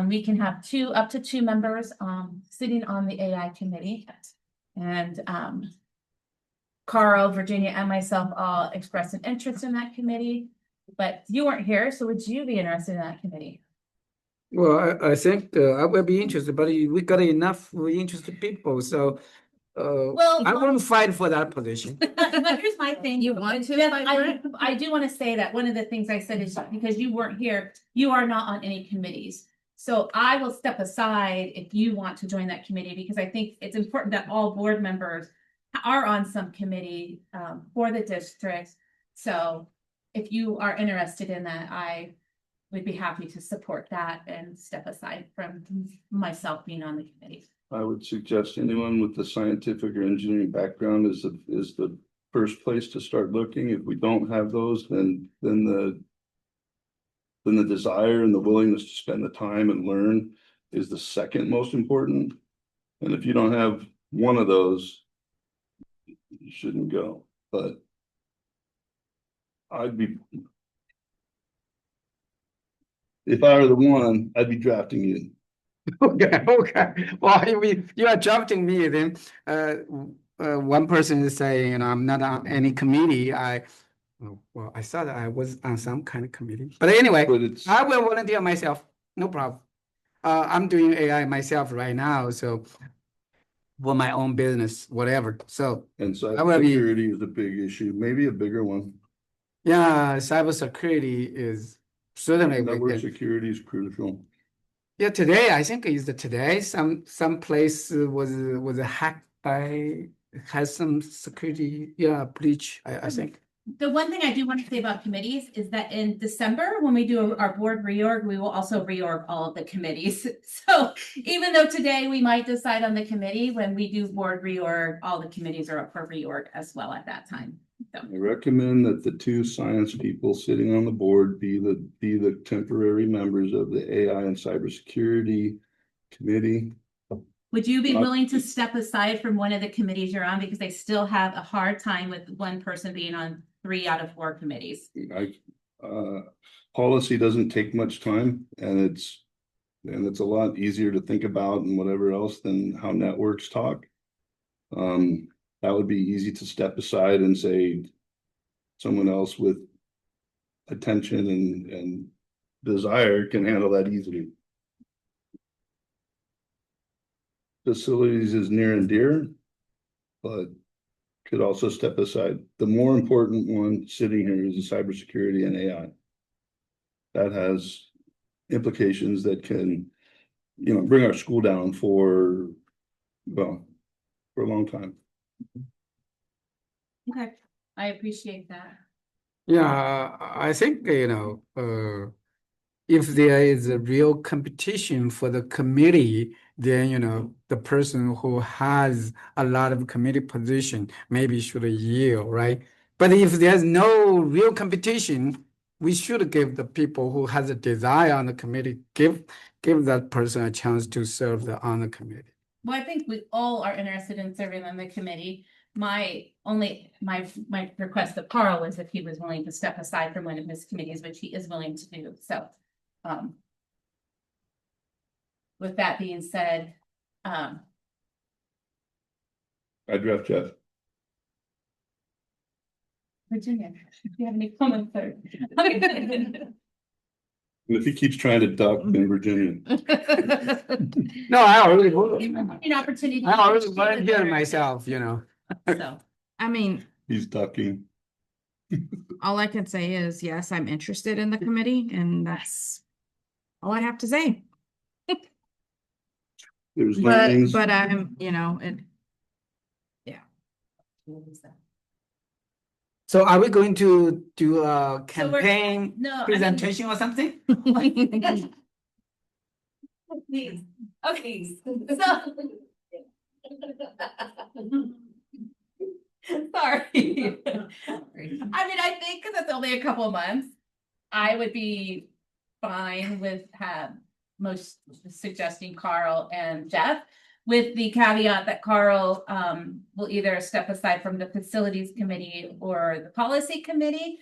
We can have up to two members sitting on the AI committee. And Carl, Virginia, and myself all expressed an interest in that committee. But you weren't here, so would you be interested in that committee? Well, I think I will be interested, but we got enough interested people, so Well, I won't fight for that position. But here's my thing. You want to Jeff, fight for it? I do want to say that one of the things I said is because you weren't here, you are not on any committees. So I will step aside if you want to join that committee, because I think it's important that all board members are on some committee for the district. So if you are interested in that, I would be happy to support that and step aside from myself being on the committee. I would suggest anyone with the scientific or engineering background is the first place to start looking. If we don't have those, then the desire and the willingness to spend the time and learn is the second most important. And if you don't have one of those, you shouldn't go. But if I were the one, I'd be drafting you. Okay, okay. Well, if you are drafting me, then one person is saying, I'm not on any committee. I thought I was on some kind of committee. But anyway, But it's I will volunteer myself. No problem. I'm doing AI myself right now, so for my own business, whatever. So and I will be- cybersecurity is a big issue, maybe a bigger one. yeah, cybersecurity is certainly. Network security is crucial. Yeah, today I think is the today some place was hacked by has some security breach. I think. The one thing I do want to say about committees is that in December, when we do our board reorg, we will also reorg all of the committees. So even though today we might decide on the committee, when we do board reorg, all the committees are up for reorg as well at that time. I recommend that the two science people sitting on the board be the temporary members of the AI and cybersecurity committee. Would you be Not- willing to step aside from one of the committees you're on because they still have a hard time with one person being on 3 out of 4 committees? Policy doesn't take much time, and it's a lot easier to think about and whatever else than how networks talk. That would be easy to step aside and say someone else with attention and desire can handle that easily. Facilities is near and dear, but could also step aside. The more important one sitting here is the cybersecurity and AI. That has implications that can, bring our school down for a long time. Okay, I appreciate that. Yeah, I think, if there is a real competition for the committee, then, the person who has a lot of committee position maybe should yield, right? But if there's no real competition, we should give the people who has a desire on the committee, give that person a chance to serve on the committee. Well, I think we all are interested in serving on the committee. My request of Carl was if he was willing to step aside from one of his committees, which he is willing to do, so. With that being said, I draft Jeff. Virginia, do you have any comments there? And if he keeps trying to duck, then Virginia. No, I already An opportunity. volunteered myself, So, I mean, He's ducking. all I can say is, yes, I'm interested in the committee, and that's all I have to say. There's learnings. But I'm, So are we going to do a So we're- campaign no, I mean- presentation or something? Please, okay, so. Sorry. I mean, I think because it's only a couple of months, I would be fine with most suggesting Carl and Jeff, with the caveat that Carl will either step aside from the facilities committee or the policy committee.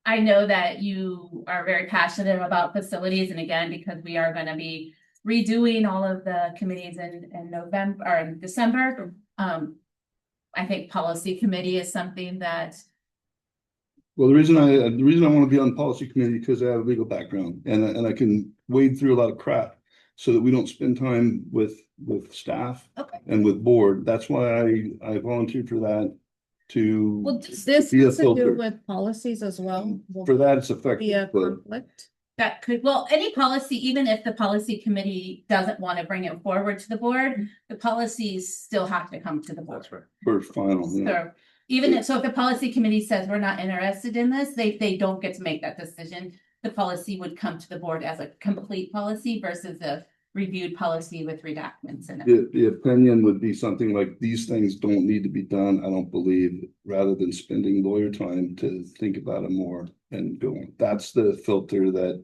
I know that you are very passionate about facilities, and again, because we are going to be redoing all of the committees in November or in December. I think policy committee is something that. Well, the reason I want to be on the policy committee because I have a legal background and I can wade through a lot of crap so that we don't spend time with staff Okay. and with board. That's why I volunteered for that Well, does this Be a have to filter. do with policies as well? Will for that. It's be a effective, but conflict? That could, well, any policy, even if the policy committee doesn't want to bring it forward to the board, the policies still have to come to the board. for final. So even if the policy committee says we're not interested in this, they don't get to make that decision. The policy would come to the board as a complete policy versus a reviewed policy with redactments in it. The opinion would be something like these things don't need to be done, I don't believe, rather than spending lawyer time to think about it more and go on. That's the filter that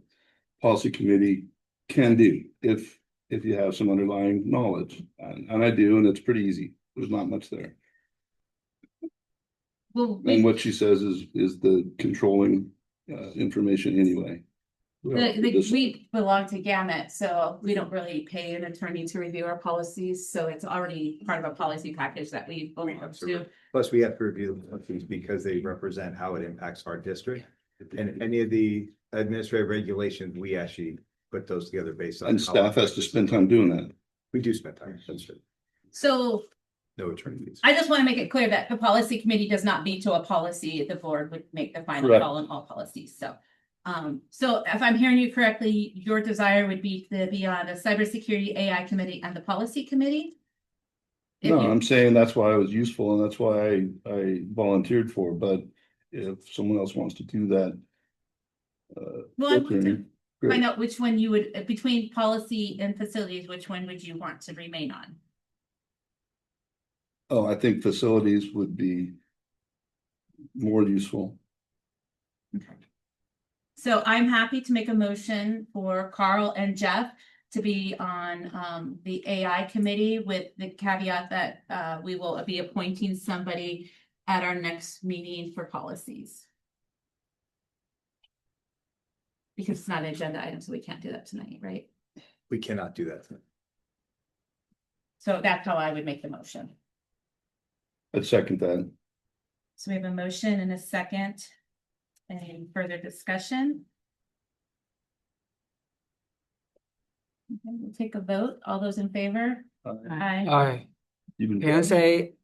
policy committee can do if you have some underlying knowledge. And I do, and it's pretty easy. There's not much there. Well, And what she says is the controlling information anyway. we belong to Gamut, so we don't really pay an attorney to review our policies, so it's already part of a policy package that we belong to. Plus, we have to review the policies because they represent how it impacts our district. And any of the administrative regulations, we actually put those together based on. And how staff has to spend time doing that. We do spend time, that's true. So No attorney fees. I just want to make it clear that the policy committee does not veto a policy. The board would make the final Correct. call on all policies. So if I'm hearing you correctly, your desire would be to be on the cybersecurity AI committee and the policy committee? If No, you- I'm saying that's why I was useful and that's why I volunteered for, but if someone else wants to do that. Well, I want to filtering, great. find out which one you would, between policy and facilities, which one would you want to remain on? Oh, I think facilities would be more useful. So I'm happy to make a motion for Carl and Jeff to be on the AI committee with the caveat that we will be appointing somebody at our next meeting for policies. Because it's not an agenda item, so we can't do that tonight, right? We cannot do that. So that's how I would make the motion. I'd second that. So we have a motion and a second. Any further discussion? Okay, we'll take a vote. All those in favor? Aye. I Even can say.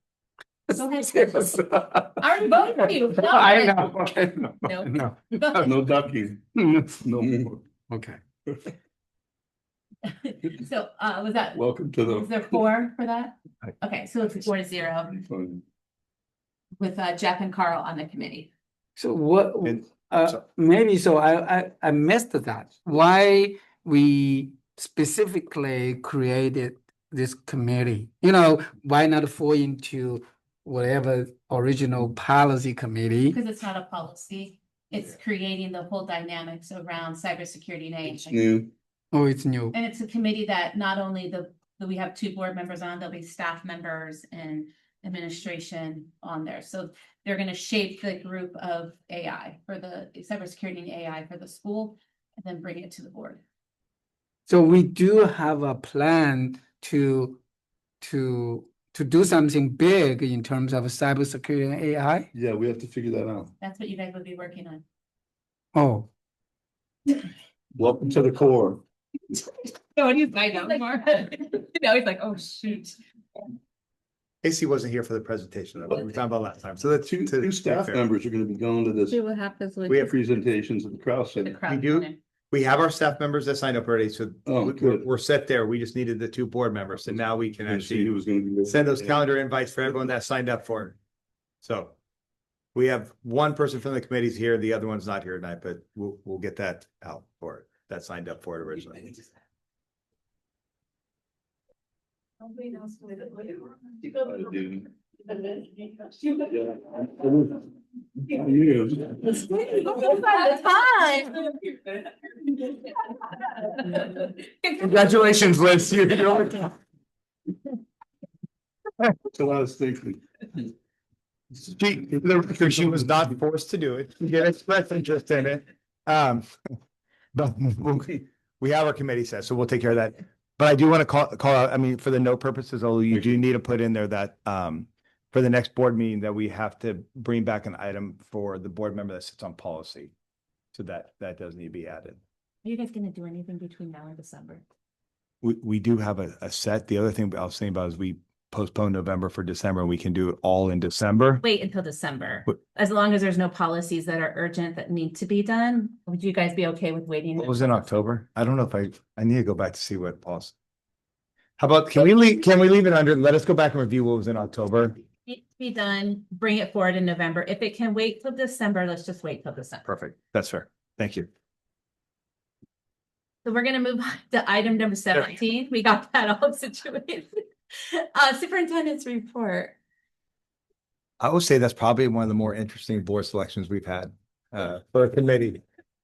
Go ahead. I already voted for you. No, I know, okay, no, No. no, Go ahead. no ducking, no more. okay. So, was that, Welcome to was there the. 4 for that? Aye. Okay, so it's 4-0 Fine. with Jeff and Carl on the committee. So what, And- maybe so I missed that. Why we specifically created this committee? You know, why not fall into whatever original policy committee? Because it's not a policy. It's creating the whole dynamics around cybersecurity and It's AI. new. Oh, it's new. And it's a committee that not only we have 2 board members on, there'll be staff members and administration on there. So they're gonna shape the group of AI for the cybersecurity and AI for the school and then bring it to the board. So we do have a plan to do something big in terms of cybersecurity and AI. Yeah, we have to figure that out. That's what you guys would be working on. Oh, Welcome to the core. No, what do you find out more? No, he's like, oh, shoot. Casey wasn't here for the presentation that we were talking about last time, so that's Two staff members are gonna be going to this See what happens with. We have- presentations at the Kraus The Center. crowd. do? We have our staff members that signed up already, so Oh, we're, good. we're set there. We just needed the 2 board members, and now we can And see who actually was gonna be. send those calendar invites for everyone that signed up for it. So we have one person from the committees here, the other one's not here tonight, but we'll get that out for it, that signed up for it originally. I do. congratulations, Liz. You're That's what I was thinking. She was not forced to do it. She did express interest in it. But we have our committee set, so we'll take care of that. But I do want to call out, I mean, for the note purposes, although you do need to put in there that for the next board meeting that we have to bring back an item for the board member that sits on policy. So that does need to be added. Are you guys gonna do anything between now and December? We do have a set. The other thing I was thinking about is we postpone November for December and we can do it all in December. Wait until December. What- As long as there's no policies that are urgent that need to be done, would you guys be okay with waiting? What was in October? I don't know if I need to go back to see what Paul's. How about, can we leave it under, let us go back and review what was in October? Need to be done, bring it forward in November. If it can wait till December, let's just wait till December. Perfect. That's fair. Thank you. So we're gonna move on to item number 17. We got that all situated. Superintendent's report. I would say that's probably one of the more interesting board selections we've had for a committee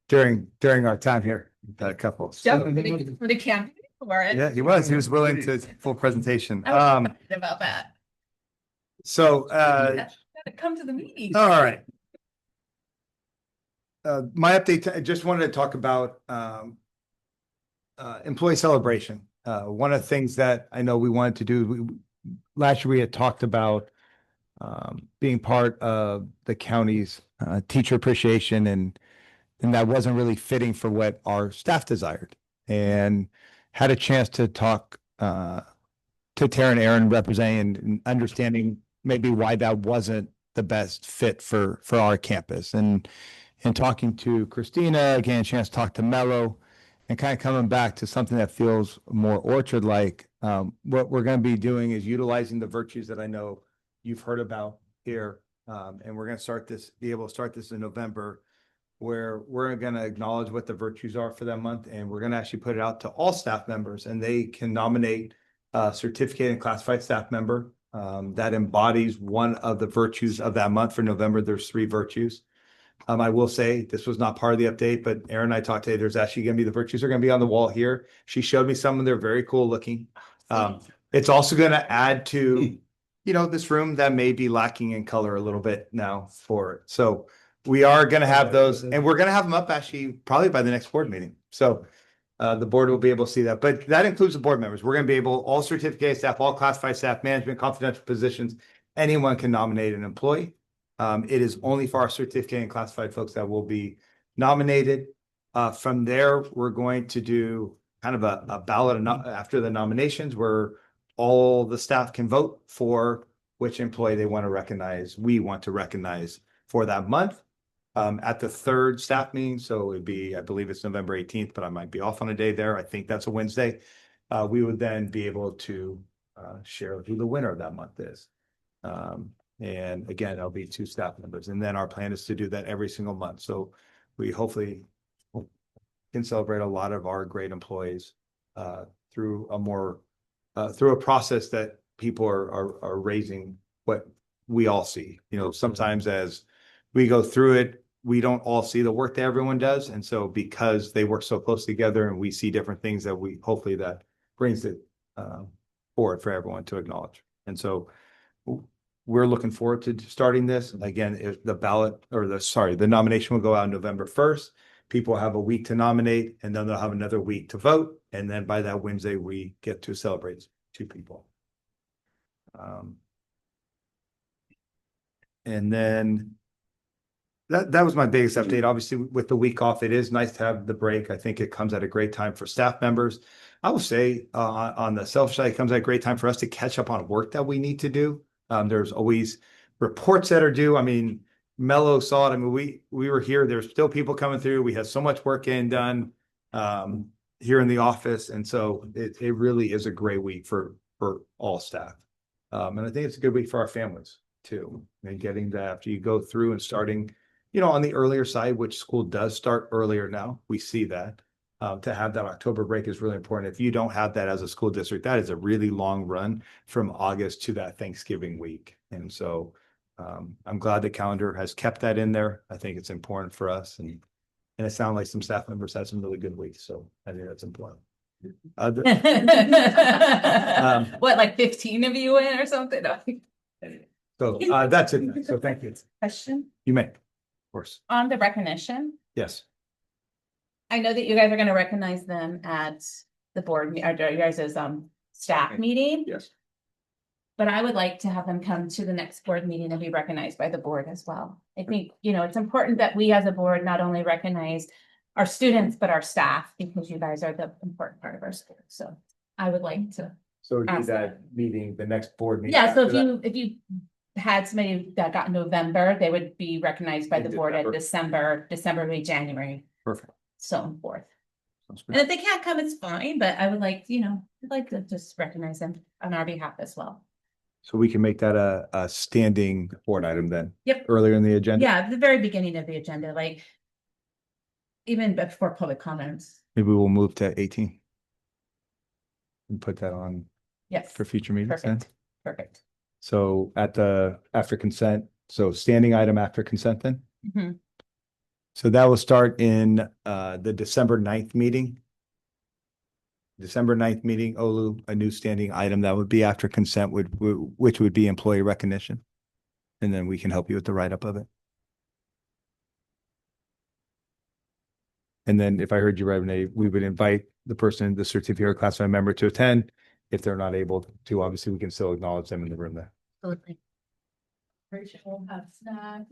during our time here. We've had a couple. For the campaign for it. Yeah, he was willing to full presentation. I was excited about that. So Gotta come to the meeting. all right. My update, I just wanted to talk about employee celebration. One of the things that I know we wanted to do, last year we had talked about being part of the county's teacher appreciation and that wasn't really fitting for what our staff desired. And had a chance to talk to Tara and Aaron representing and understanding maybe why that wasn't the best fit for our campus. And talking to Christina, again, a chance to talk to Mello and kind of coming back to something that feels more Orchard-like. What we're going to be doing is utilizing the virtues that I know you've heard about here. And we're going to be able to start this in November, where we're going to acknowledge what the virtues are for that month. And we're going to actually put it out to all staff members and they can nominate a certificated and classified staff member that embodies one of the virtues of that month. For November, there's 3 virtues. I will say this was not part of the update, but Erin and I talked today. There's actually going to be the virtues are going to be on the wall here. She showed me some and they're very cool looking. It's also going to add to, this room that may be lacking in color a little bit now for it. So we are going to have those, and we're going to have them up actually probably by the next board meeting. So the board will be able to see that, but that includes the board members. We're going to be able, all certificated staff, all classified staff, management, confidential positions, anyone can nominate an employee. It is only for our certificate and classified folks that will be nominated. From there, we're going to do kind of a ballot after the nominations where all the staff can vote for which employee they want to recognize. We want to recognize for that month at the 3rd staff meeting. So it'd be, I believe it's November 18th, but I might be off on a day there. I think that's a Wednesday. We would then be able to share who the winner of that month is. And again, there'll be 2 staff members. And then our plan is to do that every single month. So we hopefully can celebrate a lot of our great employees through a process that people are raising what we all see. Sometimes as we go through it, we don't all see the work that everyone does. And so because they work so close together and we see different things that hopefully that brings it forward for everyone to acknowledge. And so we're looking forward to starting this. Again, if the nomination will go out November 1st. People have a week to nominate, and then they'll have another week to vote. And then by that Wednesday, we get to celebrate 2 people. And then that was my biggest update. Obviously, with the week off, it is nice to have the break. I think it comes at a great time for staff members. I will say on the self side, it comes at a great time for us to catch up on work that we need to do. There's always reports that are due. I mean, Mello saw it. I mean, we were here. There's still people coming through. We had so much work getting done here in the office. And so it really is a great week for all staff. And I think it's a good week for our families too. And getting that after you go through and starting, on the earlier side, which school does start earlier now, we see that. To have that October break is really important. If you don't have that as a school district, that is a really long run from August to that Thanksgiving week. And so I'm glad the calendar has kept that in there. I think it's important for us. And it sounds like some staff members had some really good weeks. So I think that's important. What, like 15 of you in or something? So that's it. So thank you. Question You may, of course. on the recognition. Yes. I know that you guys are going to recognize them at the board, or you guys' staff meeting. Yes. But I would like to have them come to the next board meeting and be recognized by the board as well. I think, it's important that we as a board not only recognize our students, but our staff, because you guys are the important part of our school. So I would like to. So we do Ask that meeting, the next board meeting. Yeah, so after that? if you had somebody that got November, they would be recognized by In the board at December. December, maybe January, Perfect. so on forth. Sounds And good. if they can't come, it's fine, but I would like, I'd like to just recognize them on our behalf as well. So we can make that a standing board item then? Yep. Earlier in the agenda? Yeah, at the very beginning of the agenda, like even before public comments. Maybe we'll move to 18. And put that on Yes, for future meetings then? perfect. So after consent, so standing item after consent then? Mhm. So that will start in the December 9th meeting. December 9th meeting, Olu, a new standing item that would be after consent which would be employee recognition. And then we can help you with the write-up of it. And then if I heard you right, Renee, we would invite the certificate or classified member to attend. If they're not able to, obviously we can still acknowledge them in the room there. Absolutely. Rachel have snack.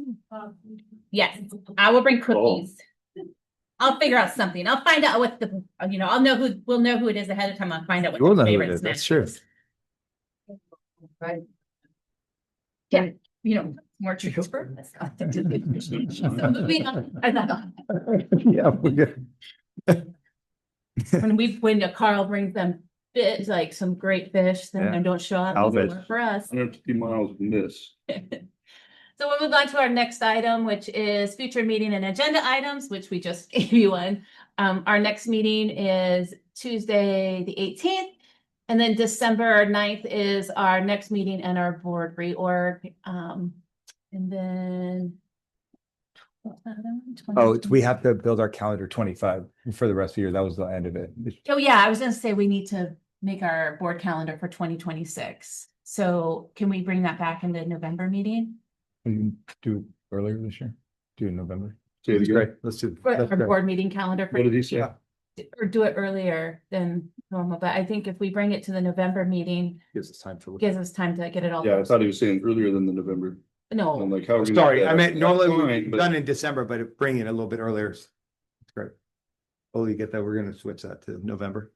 Yes, I will bring cookies. I'll figure out something. I'll find out what we'll know who it is ahead of time. I'll find out what We'll their know who it favorite is, snack that's true. is. Yeah, more treats for us. So moving on. Yeah, we're good. When Carl brings them fish, like some great fish, then Yeah. they don't show up, I'll doesn't bet. work for us. 150 miles from this. So we'll move on to our next item, which is future meeting and agenda items, which we just gave you one. Our next meeting is Tuesday, the 18th. And then December 9th is our next meeting and our board reorg. And then. what's that other one? Oh, we have to build our calendar 25 for the rest of the year. That was the end of it. Oh, yeah, I was gonna say we need to make our board calendar for 2026. So can we bring that back in the November meeting? We can do earlier this year, do in November. Say it again. Great, let's do. For that's our great. board meeting calendar for, What did he say? or do it earlier than normal, but I think if we bring it to the November meeting, Gives us time for. gives us time to get it all. Yeah, I thought he was saying earlier than the November. I'm No, like, how? are we gonna Sorry, do I that? meant normally That's we're fine, but- done in December, but bringing it a little bit earlier. It's great. Oh, you get that? We're gonna switch that to November.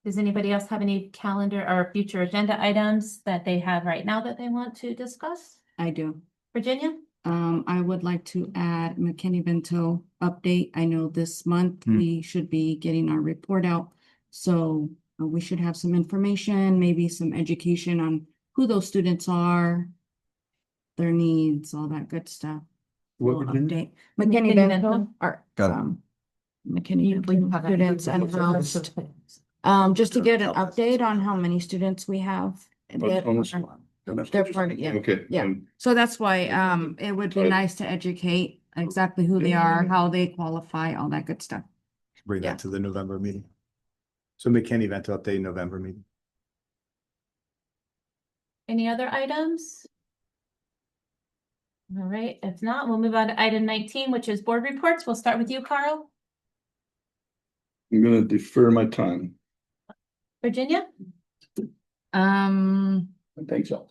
does anybody else have any calendar or future agenda items that they have right now that they want to discuss? I do. Virginia? I would like to add McKinney-Vento update. I know this month Hmm. we should be getting our report out. So we should have some information, maybe some education on who those students are, their needs, all that good stuff. What We'll Virginia? update. McKinney-Vento? McKinney-Vento are, Got it. McKinney students and how, just to get an update on how many students we have. that almost- are- They're part of, yeah. Okay. Yeah. So that's why, it would be Right. nice to educate exactly who they are, how they qualify, all that good stuff. Bring Yeah. that to the November meeting. So McKinney-Vento update November meeting. Any other items? All right, if not, we'll move on to item 19, which is board reports. We'll start with you, Carl. I'm gonna defer my time. Virginia? Thanks, y'all.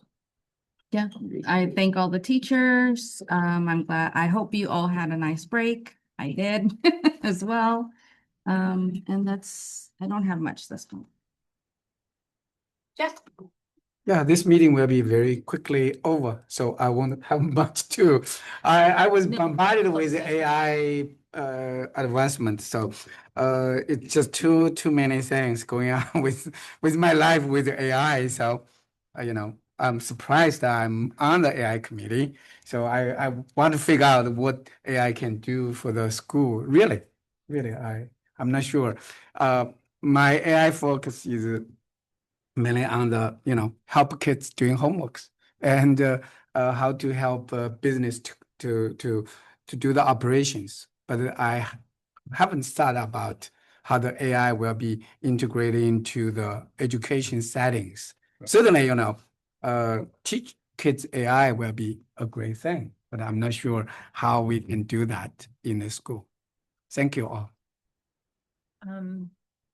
Yeah, I thank all the teachers. I'm glad, I hope you all had a nice break. I did as well. And that's, I don't have much this time. Jeff? Yeah, this meeting will be very quickly over, so I won't have much to. I was No. bombarded with AI advancement, so it's just too many things going on with my life with AI. So I'm surprised that I'm on the AI committee. So I want to figure out what AI can do for the school. Really, I'm not sure. My AI focus is mainly on the help kids doing homeworks and how to help business to do the operations. But I haven't thought about how the AI will be integrated into the education settings. Certainly, teach kids AI will be a great thing, but I'm not sure how we can do that in the school. Thank you all.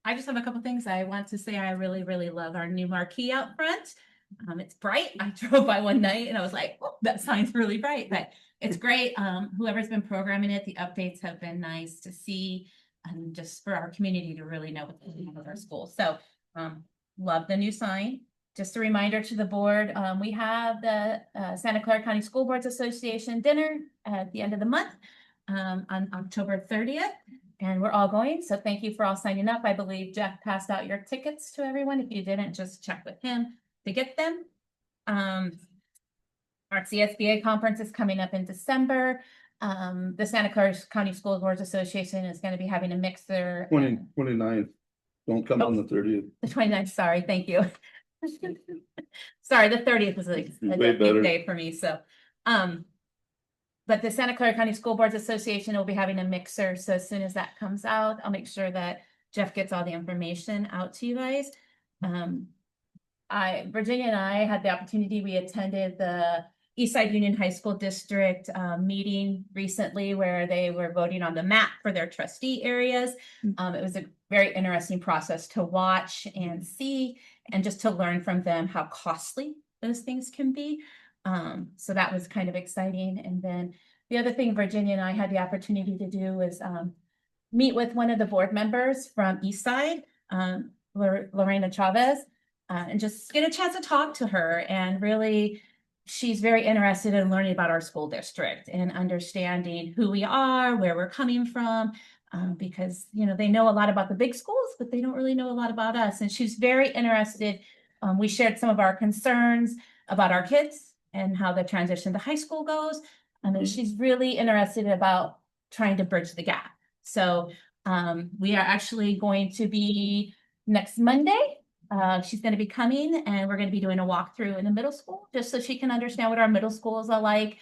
I just have a couple things I want to say. I really, really love our new marquee out front. It's bright. I drove by one night and I was like, oh, that sign's really bright, but it's great. Whoever's been programming it, the updates have been nice to see and just for our community to really know what's going on with our school. So love the new sign. Just a reminder to the board, we have the Santa Clara County School Boards Association dinner at the end of the month on October 30th. And we're all going, so thank you for all signing up. I believe Jeff passed out your tickets to everyone. If you didn't, just check with him to get them. Our CSBA conference is coming up in December. The Santa Clara County School Boards Association is going to be having a mixer. 29th. Don't come on the 30th. The 29th, sorry, thank you. Sorry, the 30th was like a Way better. big day for me, so. But the Santa Clara County School Boards Association will be having a mixer, so as soon as that comes out, I'll make sure that Jeff gets all the information out to you guys. Virginia and I had the opportunity, we attended the Eastside Union High School District meeting recently where they were voting on the map for their trustee areas. It was a very interesting process to watch and see, and just to learn from them how costly those things can be. So that was kind of exciting. And then the other thing Virginia and I had the opportunity to do was meet with one of the board members from Eastside, Lorena Chavez, and just get a chance to talk to her. And really, she's very interested in learning about our school district and understanding who we are, where we're coming from, because, they know a lot about the big schools, but they don't really know a lot about us. And she's very interested. We shared some of our concerns about our kids and how the transition to high school goes. And then she's really interested about trying to bridge the gap. So We are actually going to be next Monday. She's gonna be coming and we're gonna be doing a walkthrough in the middle school, just so she can understand what our middle schools are like.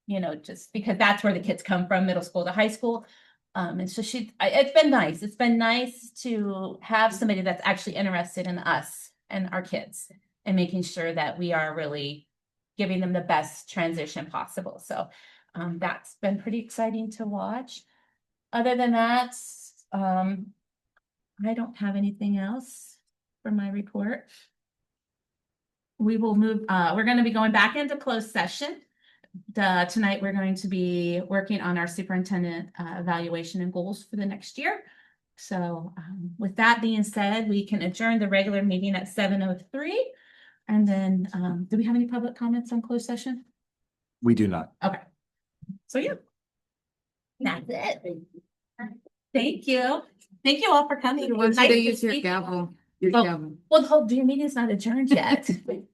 You know, just because that's where the kids come from, middle school to high school. And so it's been nice. It's been nice to have somebody that's actually interested in us and our kids and making sure that we are really giving them the best transition possible. So that's been pretty exciting to watch. Other than that, I don't have anything else for my report. We will move, we're going to be going back into closed session. Tonight, we're going to be working on our superintendent evaluation and goals for the next year. So with that being said, we can adjourn the regular meeting at 7:03. And then, do we have any public comments on closed session? We do not. Okay. So yeah. That's it. Thank you. Thank you all for coming. It was nice to Use your speak. gavel. Oh, well, the whole meeting's not adjourned yet. Listen.